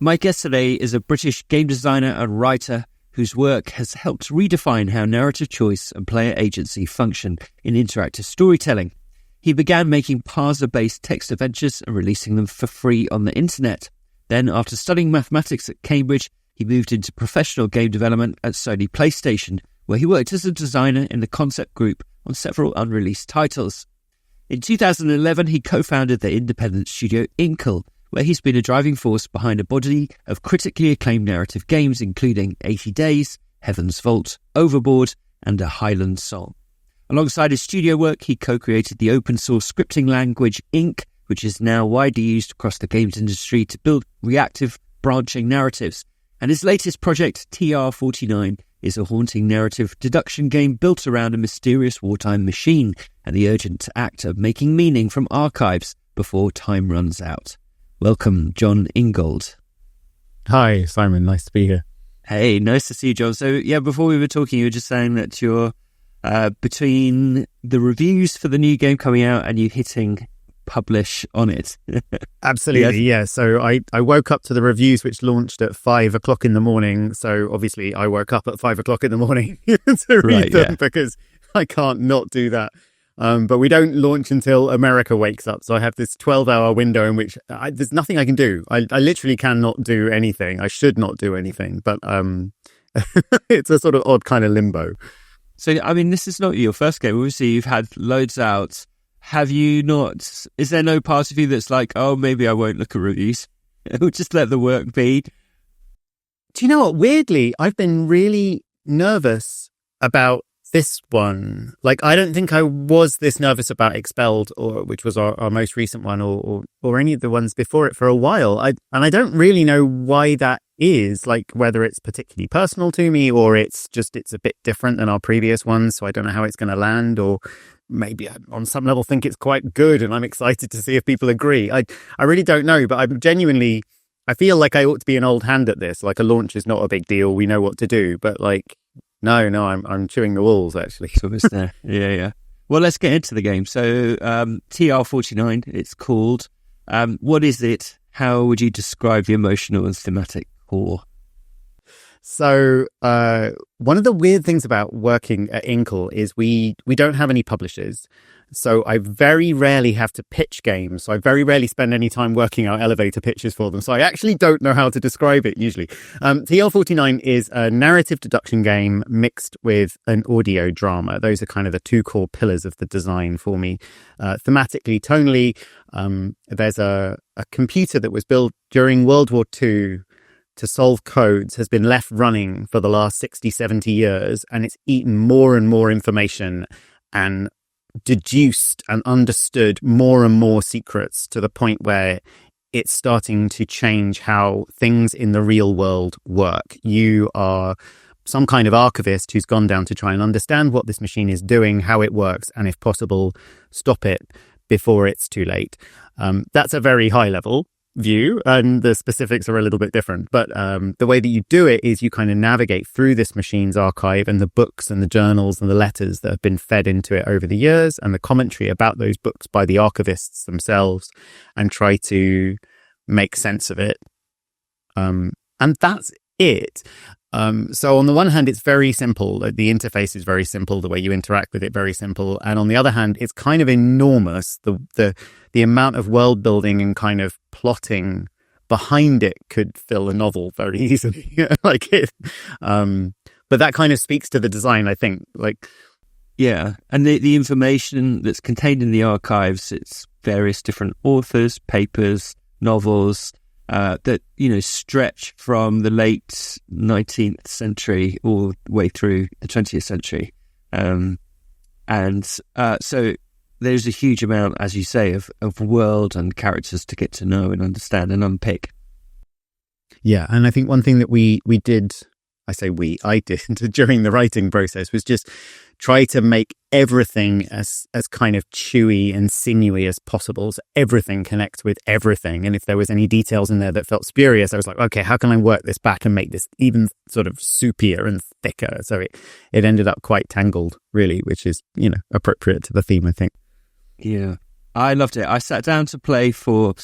My guest today is a British game designer and writer whose work has helped redefine how narrative choice and player agency function in interactive storytelling. He began making parser-based text adventures and releasing them for free on the internet. Then, after studying mathematics at Cambridge, he moved into professional game development at Sony PlayStation, where he worked as a designer in the concept group on several unreleased titles. In 2011, he co-founded the independent studio Inkle, where he's been a driving force behind a body of critically acclaimed narrative games including 80 Days, Heaven's Vault, Overboard, and A Highland Song. Alongside his studio work, he co-created the open-source scripting language Ink, which is now widely used across the games industry to build reactive, branching narratives. And his latest project, TR49, is a haunting narrative deduction game built around a mysterious wartime machine and the urgent act of making meaning from archives before time runs out. Welcome, Jon Ingold. Hi, Simon. Nice to be here. Hey, nice to see you, Jon. So, before we were talking, you were just saying that you're between the reviews for the new game coming out and you hitting publish on it. Absolutely, yeah. So I woke up to the reviews, which launched at 5 o'clock in the morning. So obviously I woke up at 5 o'clock in the morning to read them because I can't not do that. But we don't launch until America wakes up. So I have this 12-hour window in which there's nothing I can do. I literally cannot do anything. I should not do anything. But it's a sort of odd kind of limbo. So, I mean, this is not your first game. Obviously, you've had loads out. Have you not... Is there no part of you that's like, oh, maybe I won't look at reviews? We'll just let the work be? Do you know what? Weirdly, I've been really nervous about this one. Like, I don't think I was this nervous about Expelled, which was our most recent one, or any of the ones before it for a while. And I don't really know why that is, like whether it's particularly personal to me or it's a bit different than our previous ones. So I don't know how it's going to land, or maybe I, on some level, think it's quite good and I'm excited to see if people agree. I really don't know, but I feel like I ought to be an old hand at this. Like, a launch is not a big deal. We know what to do, but like, no, I'm chewing the walls, actually. So it's there. Yeah. Well, let's get into the game. So TR49, it's called. What is it? How would you describe the emotional and thematic core? So one of the weird things about working at Inkle is we don't have any publishers. So I very rarely have to pitch games. So I very rarely spend any time working out elevator pitches for them. So I actually don't know how to describe it usually. TL49 is a narrative deduction game mixed with an audio drama. Those are kind of the two core pillars of the design for me. Thematically, tonally, there's a computer that was built during World War II to solve codes, has been left running for the last 60, 70 years, and it's eaten more and more information and deduced and understood more and more secrets to the point where it's starting to change how things in the real world work. You are some kind of archivist who's gone down to try and understand what this machine is doing, how it works, and if possible, stop it before it's too late. That's a very high level view, and the specifics are a little bit different, but the way that you do it is you kind of navigate through this machine's archive and the books and the journals and the letters that have been fed into it over the years and the commentary about those books by the archivists themselves, and try to make sense of it, and that's it. So on the one hand, it's very simple. The interface is very simple. The way you interact with it, very simple. And on the other hand, it's kind of enormous. The amount of world building and kind of plotting behind it could fill a novel very easily. Like it. But that kind of speaks to the design, I think. Like, yeah, and the information that's contained in the archives, it's various different authors, papers, novels. That, stretch from the late 19th century all the way through the 20th century. So there's a huge amount, as you say, of world and characters to get to know and understand and unpick. Yeah, and I think one thing that I did during the writing process was just try to make everything as kind of chewy and sinewy as possible. So everything connects with everything. And if there was any details in there that felt spurious, I was like, okay, how can I work this back and make this even sort of soupier and thicker? So it ended up quite tangled, really, which is, appropriate to the theme, I think. Yeah, I loved it. I sat down to play for,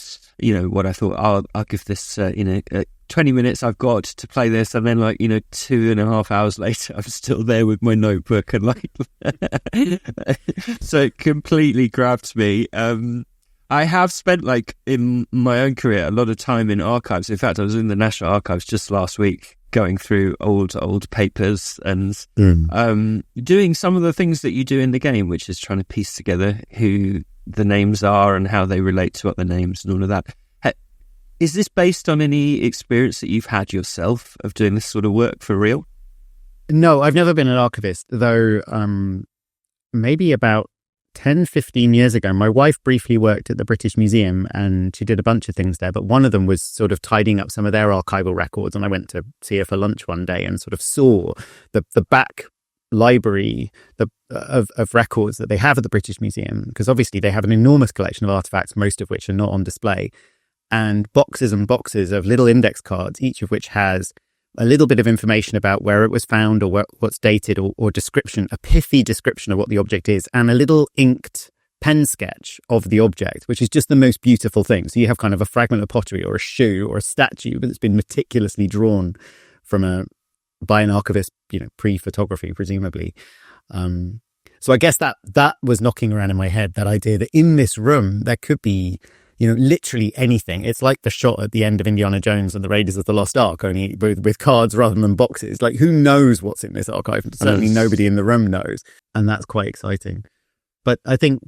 what I thought, I'll give this, a 20 minutes I've got to play this, and then 2.5 hours later I'm still there with my notebook, and so it completely grabbed me. I have spent in my own career a lot of time in archives. In fact, I was in the National Archives just last week going through old papers and doing some of the things that you do in the game, which is trying to piece together who the names are and how they relate to other names and all of that. Is this based on any experience that you've had yourself of doing this sort of work for real? No, I've never been an archivist, though maybe about 10, 15 years ago, my wife briefly worked at the British Museum and she did a bunch of things there, but one of them was sort of tidying up some of their archival records, and I went to see her for lunch one day and sort of saw the back library of records that they have at the British Museum, because obviously they have an enormous collection of artifacts, most of which are not on display, and boxes of little index cards, each of which has a little bit of information about where it was found or what's dated or description, a pithy description of what the object is, and a little inked pen sketch of the object, which is just the most beautiful thing. So you have kind of a fragment of pottery or a shoe or a statue that's been meticulously drawn by an archivist, pre-photography, presumably. So I guess that was knocking around in my head, that idea that in this room there could be literally anything. It's like the shot at the end of Indiana Jones and the Raiders of the Lost Ark, only with cards rather than boxes. Who knows what's in this archive? Certainly nobody in the room knows. And that's quite exciting. But I think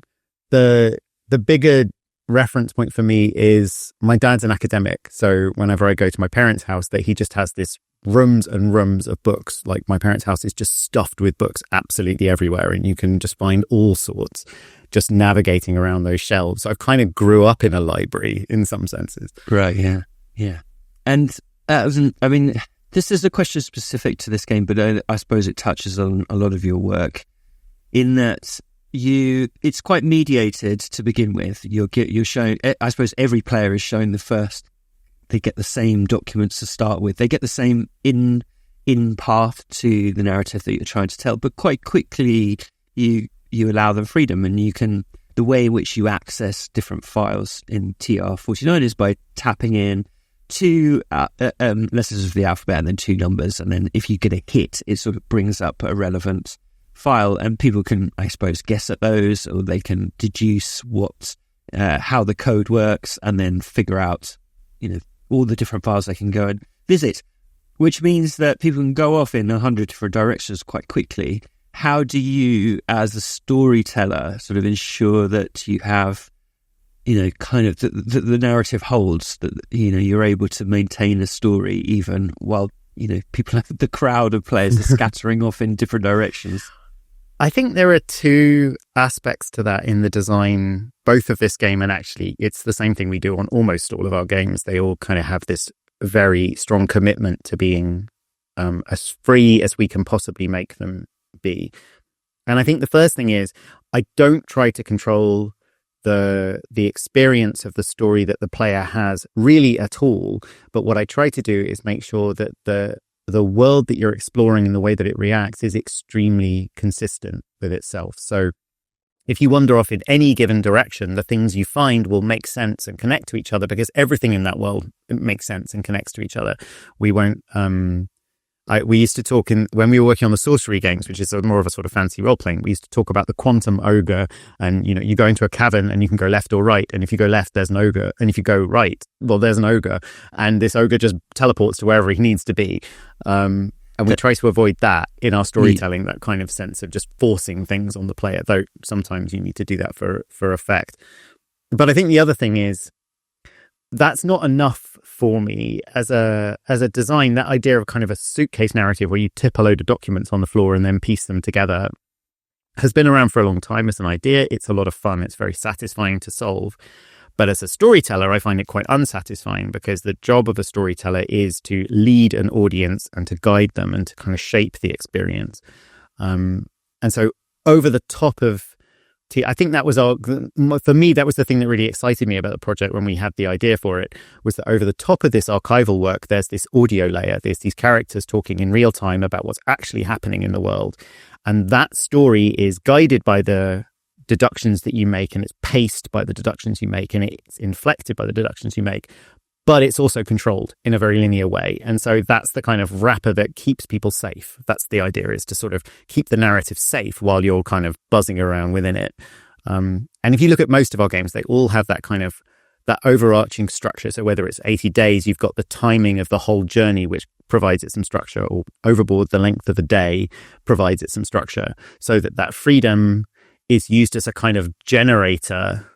the bigger reference point for me is my dad's an academic. So whenever I go to my parents' house, he just has this rooms and rooms of books. My parents' house is just stuffed with books absolutely everywhere, and you can just find all sorts just navigating around those shelves. So I kind of grew up in a library in some senses. Right, yeah. And this is a question specific to this game, but I suppose it touches on a lot of your work in that it's quite mediated to begin with. You're shown, I suppose every player is shown they get the same documents to start with. They get the same in path to the narrative that you're trying to tell, but quite quickly you allow them freedom, and the way in which you access different files in TR49 is by tapping in two letters of the alphabet and then two numbers, and then if you get a hit, it sort of brings up a relevant file, and people can, I suppose, guess at those, or they can deduce how the code works, and then figure out all the different files they can go and visit, which means that people can go off in 100 different directions quite quickly. How do you, as a storyteller, sort of ensure that you have, kind of the narrative holds, that, you're able to maintain a story even while, people have the crowd of players are scattering off in different directions? I think there are two aspects to that in the design, both of this game, and actually it's the same thing we do on almost all of our games. They all kind of have this very strong commitment to being as free as we can possibly make them be. And I think the first thing is, I don't try to control the experience of the story that the player has really at all, but what I try to do is make sure that the world that you're exploring and the way that it reacts is extremely consistent with itself. So if you wander off in any given direction, the things you find will make sense and connect to each other, because everything in that world makes sense and connects to each other. We won't we used to talk when we were working on the sorcery games, which is more of a sort of fancy role playing. We used to talk about the quantum ogre, and you go into a cavern and you can go left or right, and if you go left, there's an ogre, and if you go right, well, there's an ogre, and this ogre just teleports to wherever he needs to be. And we try to avoid that in our storytelling, that kind of sense of just forcing things on the player, though sometimes you need to do that for effect. But I think the other thing is, that's not enough for me as a design. That idea of kind of a suitcase narrative where you tip a load of documents on the floor and then piece them together has been around for a long time as an idea. It's a lot of fun. It's very satisfying to solve. But as a storyteller, I find it quite unsatisfying, because the job of a storyteller is to lead an audience and to guide them and to kind of shape the experience. And so over the top of I think that was for me, that was the thing that really excited me about the project when we had the idea for it, was that over the top of this archival work, there's this audio layer. There's these characters talking in real time about what's actually happening in the world. And that story is guided by the deductions that you make, and it's paced by the deductions you make, and it's inflected by the deductions you make. but it's also controlled in a very linear way. And so that's the kind of wrapper that keeps people safe. That's the idea, is to sort of keep the narrative safe while you're kind of buzzing around within it. And if you look at most of our games, they all have that kind of that overarching structure. So whether it's 80 days, you've got the timing of the whole journey, which provides it some structure, or Overboard, the length of the day provides it some structure, so that freedom is used as a kind of generator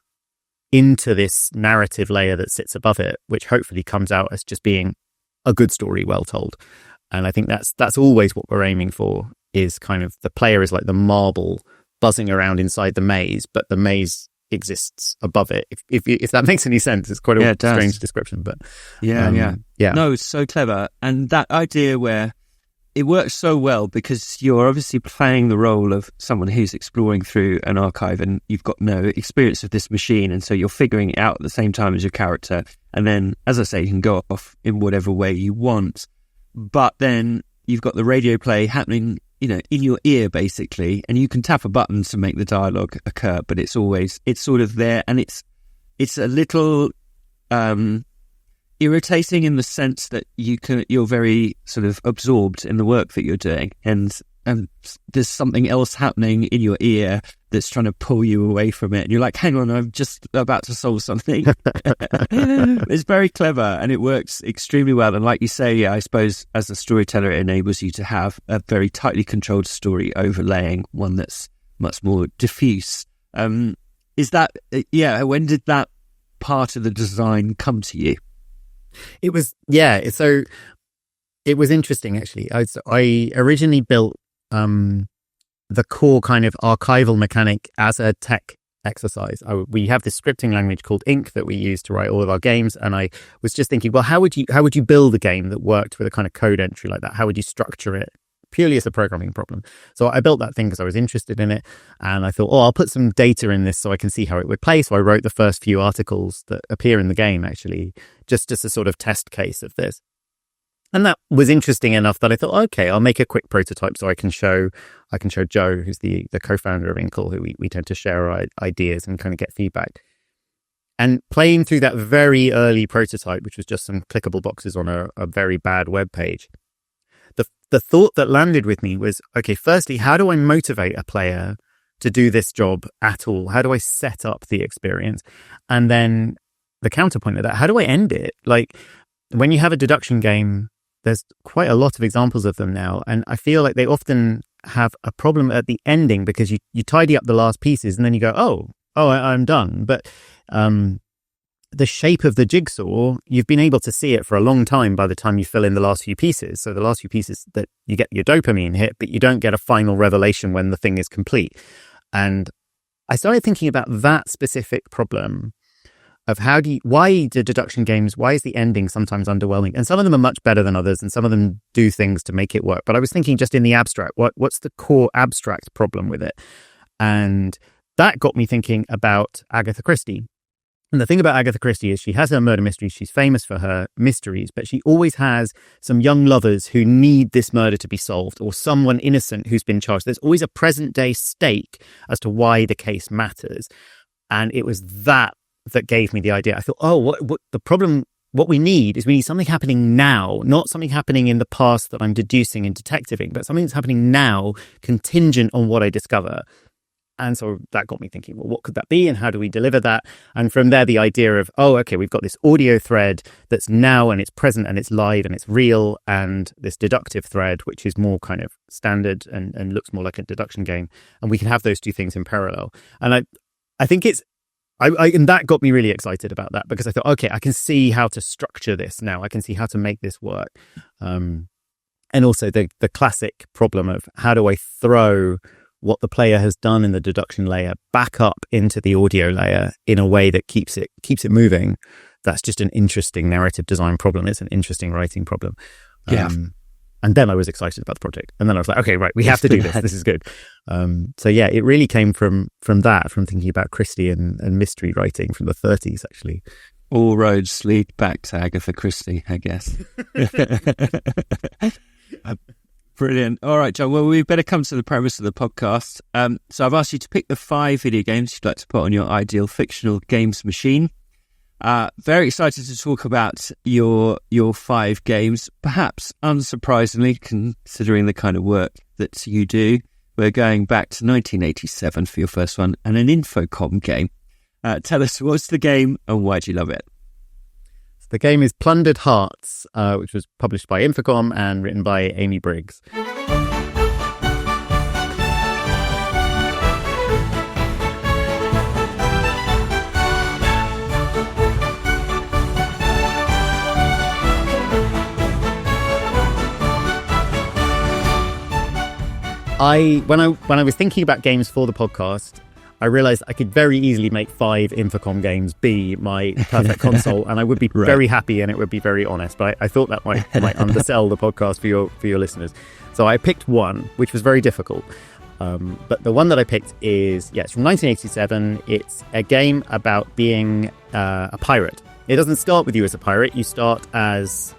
into this narrative layer that sits above it, which hopefully comes out as just being a good story well told. And I think that's always what we're aiming for, is kind of the player is like the marble buzzing around inside the maze, but the maze exists above it. If that makes any sense. It's quite a strange description, but yeah. No, it's so clever. And that idea where it works so well, because you're obviously playing the role of someone who's exploring through an archive, and you've got no experience of this machine, and so you're figuring it out at the same time as your character. And then, as I say, you can go off in whatever way you want, but then you've got the radio play happening, in your ear basically, and you can tap a button to make the dialogue occur, but it's sort of there, and it's a little irritating in the sense that you're very sort of absorbed in the work that you're doing, and there's something else happening in your ear that's trying to pull you away from it, and you're like, hang on, I'm just about to solve something. It's very clever, and it works extremely well. And like you say, I suppose as a storyteller, it enables you to have a very tightly controlled story overlaying one that's much more diffuse. Is that when did that part of the design come to you? It was, so it was interesting, actually. I originally built the core kind of archival mechanic as a tech exercise. We have this scripting language called Ink that we use to write all of our games, and I was just thinking, well, how would you build a game that worked with a kind of code entry like that? How would you structure it purely as a programming problem? So I built that thing because I was interested in it, and I thought, I'll put some data in this so I can see how it would play. So I wrote the first few articles that appear in the game, actually, just as a sort of test case of this. And that was interesting enough that I thought, okay, I'll make a quick prototype so I can show Joe, who's the co-founder of Inkle, who we tend to share our ideas and kind of get feedback. And playing through that very early prototype, which was just some clickable boxes on a very bad web page, the thought that landed with me was, okay, firstly, how do I motivate a player to do this job at all? How do I set up the experience? And then the counterpoint of that, how do I end it? Like, when you have a deduction game, there's quite a lot of examples of them now, and I feel like they often have a problem at the ending, because you tidy up the last pieces and then you go, I'm done. But the shape of the jigsaw, you've been able to see it for a long time by the time you fill in the last few pieces. So the last few pieces, that you get your dopamine hit, but you don't get a final revelation when the thing is complete. And I started thinking about that specific problem of why do deduction games, why is the ending sometimes underwhelming? And some of them are much better than others, and some of them do things to make it work. But I was thinking just in the abstract, what's the core abstract problem with it? And that got me thinking about Agatha Christie. And the thing about Agatha Christie is she has her murder mysteries. She's famous for her mysteries, but she always has some young lovers who need this murder to be solved, or someone innocent who's been charged. There's always a present day stake as to why the case matters. And it was that gave me the idea. I thought, what the problem, what we need something happening now, not something happening in the past that I'm deducing in detectiving, but something that's happening now, contingent on what I discover. And so that got me thinking, well, what could that be, and how do we deliver that? And from there, the idea of, okay, we've got this audio thread that's now, and it's present, and it's live, and it's real, and this deductive thread, which is more kind of standard and looks more like a deduction game. And we can have those two things in parallel. And I think and that got me really excited about that, because I thought, okay, I can see how to structure this now. I can see how to make this work. And also the classic problem of, how do I throw what the player has done in the deduction layer back up into the audio layer in a way that keeps it moving? That's just an interesting narrative design problem. It's an interesting writing problem. And then I was excited about the project. And then I was like, okay, right, we have to do this. This is good. So yeah, it really came from thinking about Christie and mystery writing from the 30s, actually. All roads lead back to Agatha Christie, I guess. Brilliant. All right, Jon. Well, we better come to the premise of the podcast. So I've asked you to pick the 5 video games you'd like to put on your ideal fictional games machine. Very excited to talk about your 5 games, perhaps unsurprisingly, considering the kind of work that you do. We're going back to 1987 for your first one, and an Infocom game. Tell us, what's the game and why do you love it? The game is Plundered Hearts, which was published by Infocom and written by Amy Briggs. When I was thinking about games for the podcast, I realized I could very easily make 5 Infocom games be my perfect console, and I would be very happy, and it would be very honest. But I thought that might undersell the podcast for your listeners. So I picked one, which was very difficult. But the one that I picked is it's from 1987. It's a game about being a pirate. It doesn't start with you as a pirate. You start as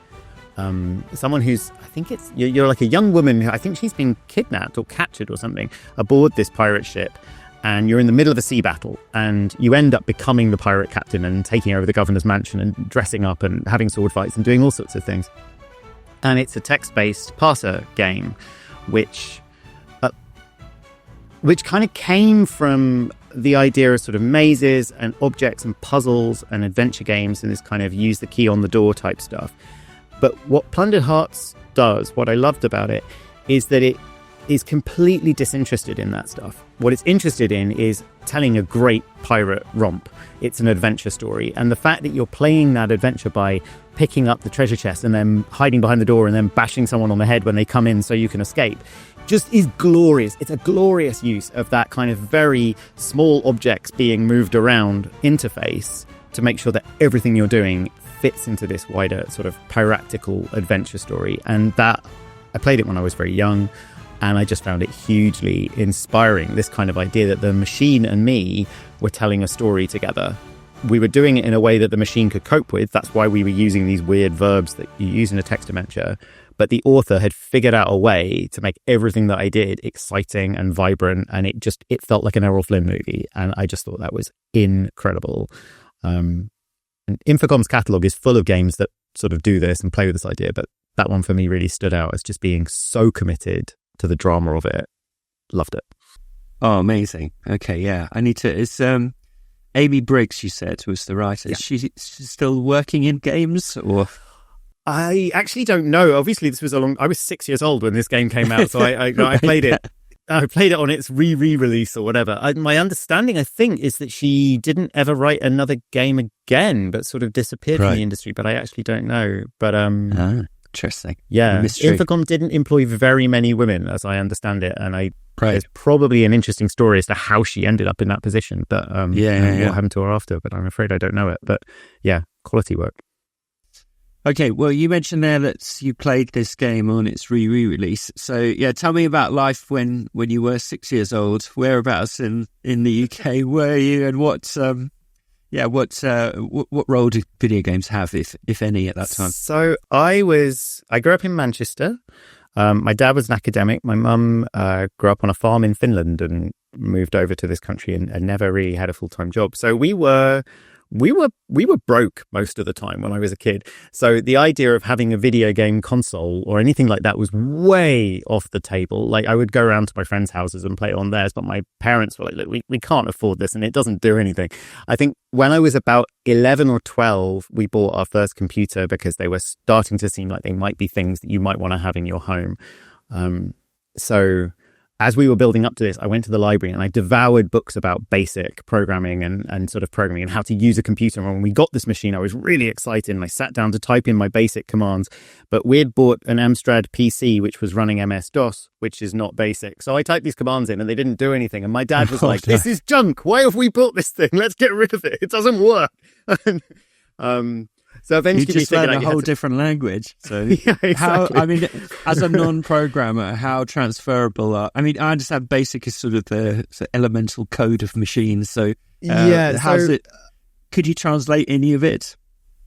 someone who's, I think you're like a young woman. I think she's been kidnapped or captured or something aboard this pirate ship. And you're in the middle of a sea battle, and you end up becoming the pirate captain and taking over the governor's mansion and dressing up and having sword fights and doing all sorts of things. And it's a text-based parser game, which kind of came from the idea of sort of mazes and objects and puzzles and adventure games and this kind of use the key on the door type stuff. But what Plundered Hearts does, what I loved about it, is that it is completely disinterested in that stuff. What it's interested in is telling a great pirate romp. It's an adventure story. And the fact that you're playing that adventure by picking up the treasure chest and then hiding behind the door and then bashing someone on the head when they come in so you can escape just is glorious. It's a glorious use of that kind of very small objects being moved around interface to make sure that everything you're doing fits into this wider sort of piratical adventure story. And that, I played it when I was very young. And I just found it hugely inspiring, this kind of idea that the machine and me were telling a story together. We were doing it in a way that the machine could cope with. That's why we were using these weird verbs that you use in a text adventure. But the author had figured out a way to make everything that I did exciting and vibrant. And it felt like an Errol Flynn movie. And I just thought that was incredible. And Infocom's catalogue is full of games that sort of do this and play with this idea. But that one for me really stood out as just being so committed to the drama of it. Loved it. Oh, amazing. Okay, yeah. I need to... It's Amy Briggs, you said, was the writer. Yeah. Is she still working in games, or...? I actually don't know. Obviously, this was I was 6 years old when this game came out, so I played it. I played it on its re-release or whatever. My understanding, I think, is that she didn't ever write another game again, but sort of disappeared from the industry. But I actually don't know. But interesting. Yeah, Infocom didn't employ very many women, as I understand it, and there's probably an interesting story as to how she ended up in that position. But what happened to her after? But I'm afraid I don't know it. But yeah, quality work. Okay, well, you mentioned there that you played this game on its re-release. So yeah, tell me about life when you were 6 years old. Whereabouts in the UK were you, and what role do video games have, if any, at that time? So I grew up in Manchester. My dad was an academic. My mum grew up on a farm in Finland and moved over to this country and never really had a full-time job. So we were broke most of the time when I was a kid. So the idea of having a video game console or anything like that was way off the table. Like, I would go around to my friends' houses and play it on theirs, but my parents were like, look, we can't afford this and it doesn't do anything. I think when I was about 11 or 12, we bought our first computer because they were starting to seem like they might be things that you might want to have in your home. So as we were building up to this, I went to the library and I devoured books about basic programming and sort of programming and how to use a computer. And when we got this machine, I was really excited and I sat down to type in my basic commands. But we had bought an Amstrad PC, which was running MS-DOS, which is not basic. So I typed these commands in and they didn't do anything. And my dad was like, this is junk. Why have we built this thing? Let's get rid of it. It doesn't work. So eventually, you just learn a whole different language. So, yeah, exactly. As a non-programmer, how transferable are? I understand BASIC is sort of the elemental code of machines. So, could you translate any of it?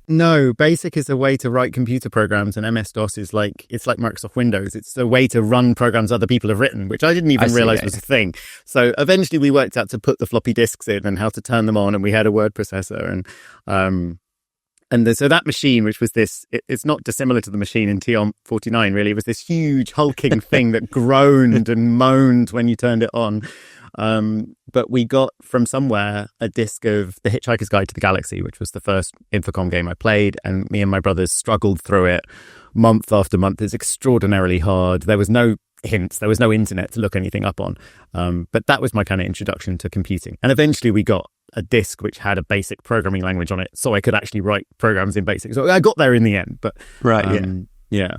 No, BASIC is a way to write computer programs, and MS-DOS is like Microsoft Windows. It's a way to run programs other people have written, which I didn't even realize was a thing. So eventually we worked out to put the floppy disks in and how to turn them on, and we had a word processor. And so that machine, which was this, it's not dissimilar to the machine in TR-49, really. It was this huge hulking thing that groaned and moaned when you turned it on. But we got from somewhere a disc of The Hitchhiker's Guide to the Galaxy, which was the first Infocom game I played. And me and my brothers struggled through it month after month. It's extraordinarily hard. There was no hints. There was no internet to look anything up on. But that was my kind of introduction to computing. And eventually we got a disc which had a basic programming language on it, so I could actually write programs in BASIC. So I got there in the end. But yeah.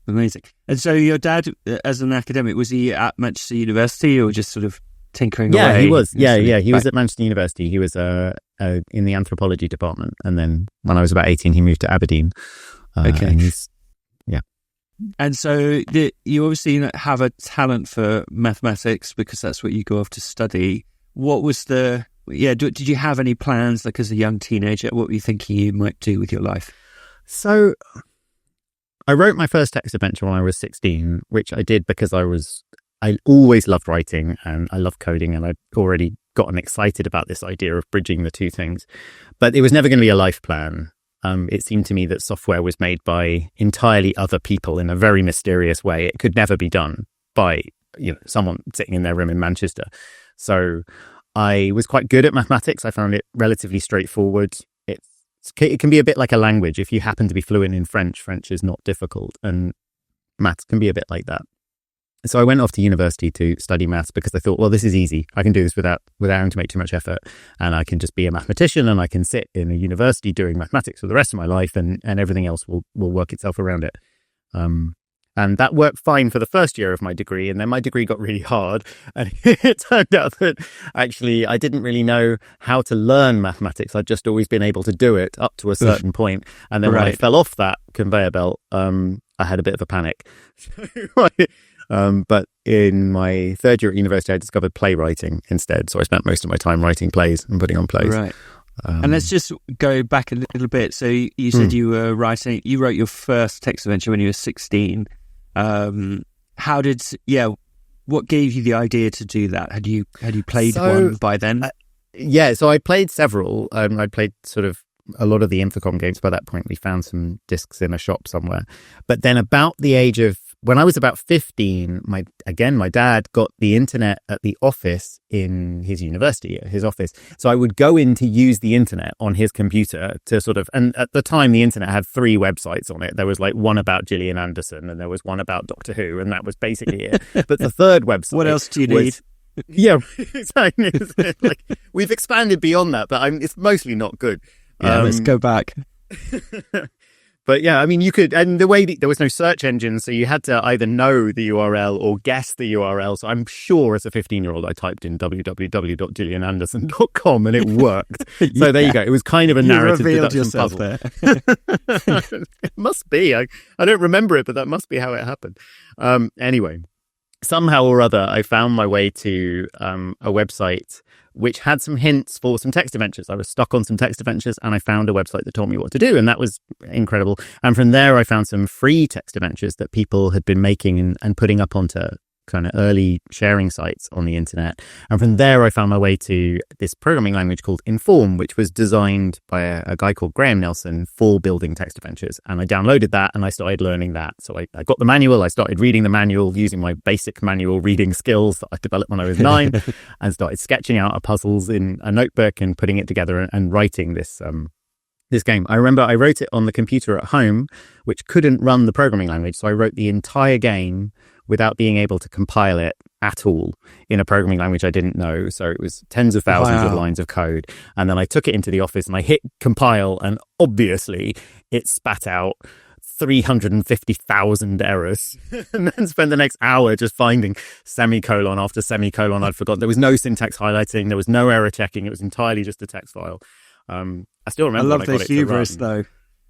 Amazing. And so your dad, as an academic, was he at Manchester University or just sort of tinkering away? Yeah, he was. He was at Manchester University. He was in the anthropology department. And then when I was about 18, he moved to Aberdeen. Okay. And so you obviously have a talent for mathematics because that's what you go off to study. What was did you have any plans, like as a young teenager? What were you thinking you might do with your life? So I wrote my first text adventure when I was 16, which I did because I always loved writing and I love coding, and I'd already gotten excited about this idea of bridging the two things. But it was never going to be a life plan. It seemed to me that software was made by entirely other people in a very mysterious way. It could never be done by someone sitting in their room in Manchester. So I was quite good at mathematics. I found it relatively straightforward. It can be a bit like a language. If you happen to be fluent in French, French is not difficult, and maths can be a bit like that. So I went off to university to study maths because I thought, well, this is easy. I can do this without having to make too much effort, and I can just be a mathematician, and I can sit in a university doing mathematics for the rest of my life, and everything else will work itself around it. And that worked fine for the first year of my degree. And then my degree got really hard. And it turned out that actually I didn't really know how to learn mathematics. I'd just always been able to do it up to a certain point. And then when I fell off that conveyor belt, I had a bit of a panic. But in my third year at university, I discovered playwriting instead. So I spent most of my time writing plays and putting on plays. Right. And let's just go back a little bit. So you said you wrote your first text adventure when you were 16. What gave you the idea to do that? Had you played one by then? So I played several. I played sort of a lot of the Infocom games by that point. We found some discs in a shop somewhere. But then about the age of, when I was about 15, my dad got the internet at the office in his university, at his office. So I would go in to use the internet on his computer to sort of, and at the time the internet had 3 websites on it. There was like one about Gillian Anderson and there was one about Doctor Who, and that was basically it. But the third website. What else do you need? Yeah, exactly. Like, we've expanded beyond that, but it's mostly not good. Yeah, let's go back. But yeah, I mean, you could, and the way there was no search engine, so you had to either know the URL or guess the URL. So I'm sure as a 15-year-old, I typed in www.gilliananderson.com and it worked. So there you go. It was kind of a narrative deduction puzzle. There. It must be. I don't remember it, but that must be how it happened. Anyway, somehow or other, I found my way to a website which had some hints for some text adventures. I was stuck on some text adventures and I found a website that told me what to do, and that was incredible. And from there, I found some free text adventures that people had been making and putting up onto kind of early sharing sites on the internet. And from there, I found my way to this programming language called Inform, which was designed by a guy called Graham Nelson for building text adventures. And I downloaded that and I started learning that. So I got the manual, I started reading the manual using my basic manual reading skills that I developed when I was 9 and started sketching out puzzles in a notebook and putting it together and writing this game. I remember I wrote it on the computer at home, which couldn't run the programming language. So I wrote the entire game without being able to compile it at all in a programming language I didn't know. So it was tens of thousands of lines of code. And then I took it into the office and I hit compile, and obviously it spat out 350,000 errors and then spent the next hour just finding semicolon after semicolon I'd forgotten. There was no syntax highlighting. There was no error checking. It was entirely just a text file. I still remember. I love the hubris though.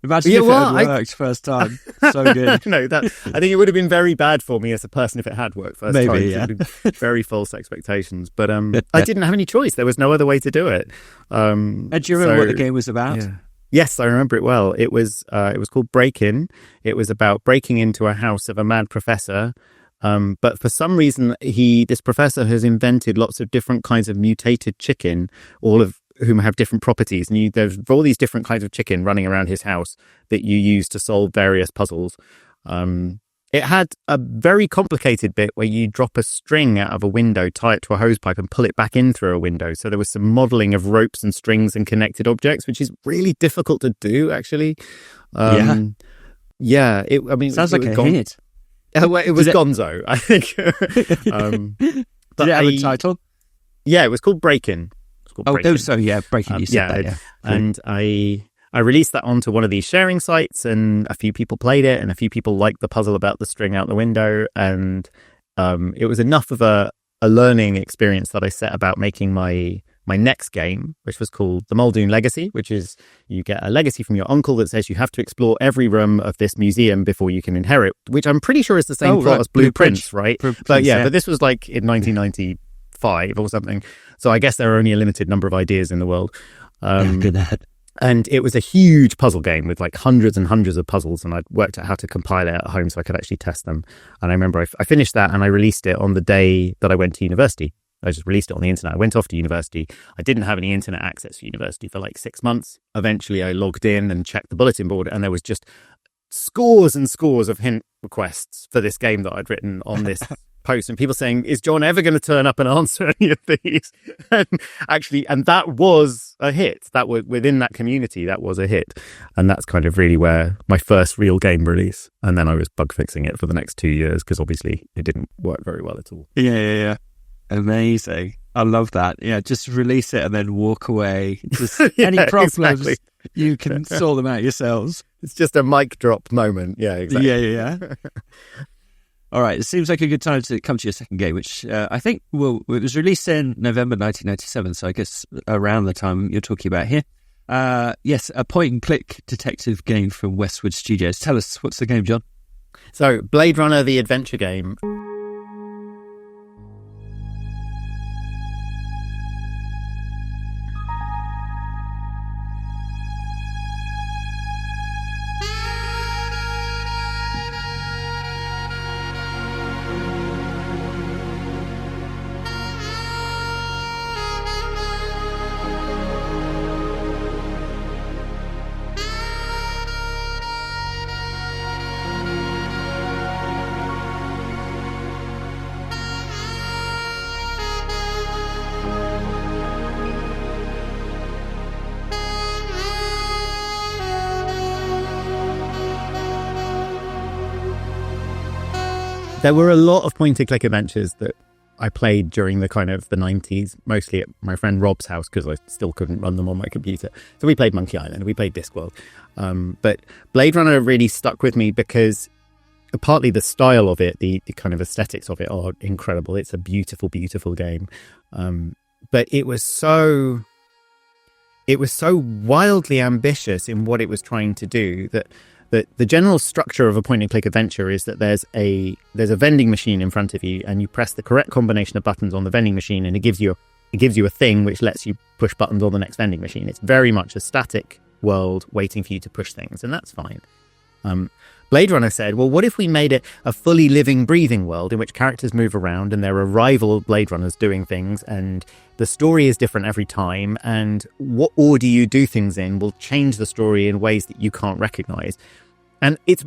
Imagine if it had worked first time. So good. No, I think it would have been very bad for me as a person if it had worked first time. Maybe, yeah. Very false expectations. But I didn't have any choice. There was no other way to do it. And do you remember what the game was about? Yeah. Yes, I remember it well. It was called Break-In. It was about breaking into a house of a mad professor. But for some reason, this professor has invented lots of different kinds of mutated chicken, all of whom have different properties, and there's all these different kinds of chicken running around his house that you use to solve various puzzles. It had a very complicated bit where you drop a string out of a window, tie it to a hose pipe, and pull it back in through a window. So there was some modeling of ropes and strings and connected objects, which is really difficult to do, actually. Yeah. Sounds like a hit. Well, it was Gonzo, I think. Did it have a title? Yeah, it was called Break-In. Break-In. You said that, yeah. And I released that onto one of these sharing sites, and a few people played it, and a few people liked the puzzle about the string out the window, and it was enough of a learning experience that I set about making my next game, which was called The Muldoon Legacy, which is you get a legacy from your uncle that says you have to explore every room of this museum before you can inherit, which I'm pretty sure is the same plot as Blueprints, right? But this was like in 1995 or something. So I guess there are only a limited number of ideas in the world. Good that. And it was a huge puzzle game with like hundreds and hundreds of puzzles, and I'd worked out how to compile it at home so I could actually test them. And I remember I finished that and I released it on the day that I went to university. I just released it on the internet. I went off to university. I didn't have any internet access to university for like 6 months. Eventually I logged in and checked the bulletin board, and there was just scores and scores of hint requests for this game that I'd written on this post, and people saying, is Jon ever going to turn up and answer any of these? and that was a hit. That was within that community, that was a hit. And that's kind of really where my first real game release. And then I was bug fixing it for the next 2 years because obviously it didn't work very well at all. Yeah. Amazing. I love that. Yeah, just release it and then walk away. Just any problems, exactly. You can sort them out yourselves. It's just a mic drop moment. Yeah, exactly. Yeah. All right, it seems like a good time to come to your second game, which I think it was released in November 1997, so I guess around the time you're talking about here. Yes, a point-and-click detective game from Westwood Studios. Tell us, what's the game, Jon? So, Blade Runner, the adventure game. There were a lot of point-and-click adventures that I played during the kind of the 90s, mostly at my friend Rob's house because I still couldn't run them on my computer. So we played Monkey Island, we played Discworld. But Blade Runner really stuck with me because partly the style of it, the kind of aesthetics of it are incredible. It's a beautiful, beautiful game. But it was so wildly ambitious in what it was trying to do that the general structure of a point-and-click adventure is that there's a vending machine in front of you, and you press the correct combination of buttons on the vending machine, and it gives you a thing which lets you push buttons on the next vending machine. It's very much a static world waiting for you to push things, and that's fine. Blade Runner said, well, what if we made it a fully living, breathing world in which characters move around and there are rival Blade Runners doing things, and the story is different every time, and what order you do things in will change the story in ways that you can't recognize. And it's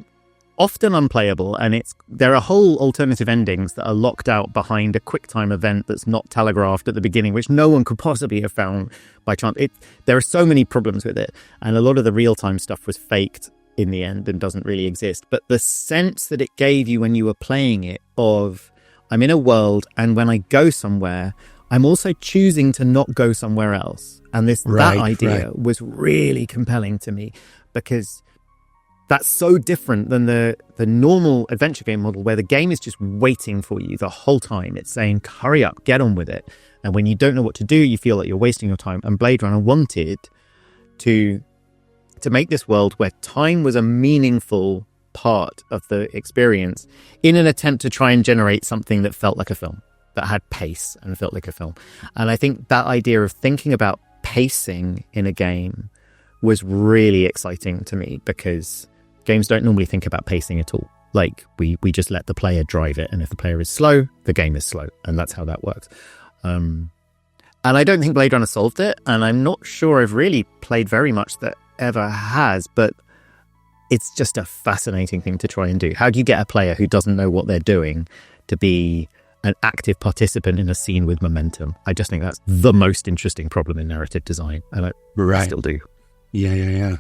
often unplayable, and there are whole alternative endings that are locked out behind a QuickTime event that's not telegraphed at the beginning, which no one could possibly have found by chance. There are so many problems with it, and a lot of the real-time stuff was faked in the end and doesn't really exist. But the sense that it gave you when you were playing it of, I'm in a world, and when I go somewhere, I'm also choosing to not go somewhere else. And that idea was really compelling to me, because that's so different than the normal adventure game model where the game is just waiting for you the whole time. It's saying, hurry up, get on with it. And when you don't know what to do, you feel like you're wasting your time. And Blade Runner wanted to make this world where time was a meaningful part of the experience in an attempt to try and generate something that felt like a film, that had pace and felt like a film. And I think that idea of thinking about pacing in a game was really exciting to me, because games don't normally think about pacing at all. Like, we just let the player drive it, and if the player is slow, the game is slow, and that's how that works. And I don't think Blade Runner solved it, and I'm not sure I've really played very much that ever has, but it's just a fascinating thing to try and do. How do you get a player who doesn't know what they're doing to be an active participant in a scene with momentum? I just think that's the most interesting problem in narrative design, and I still do. Yeah.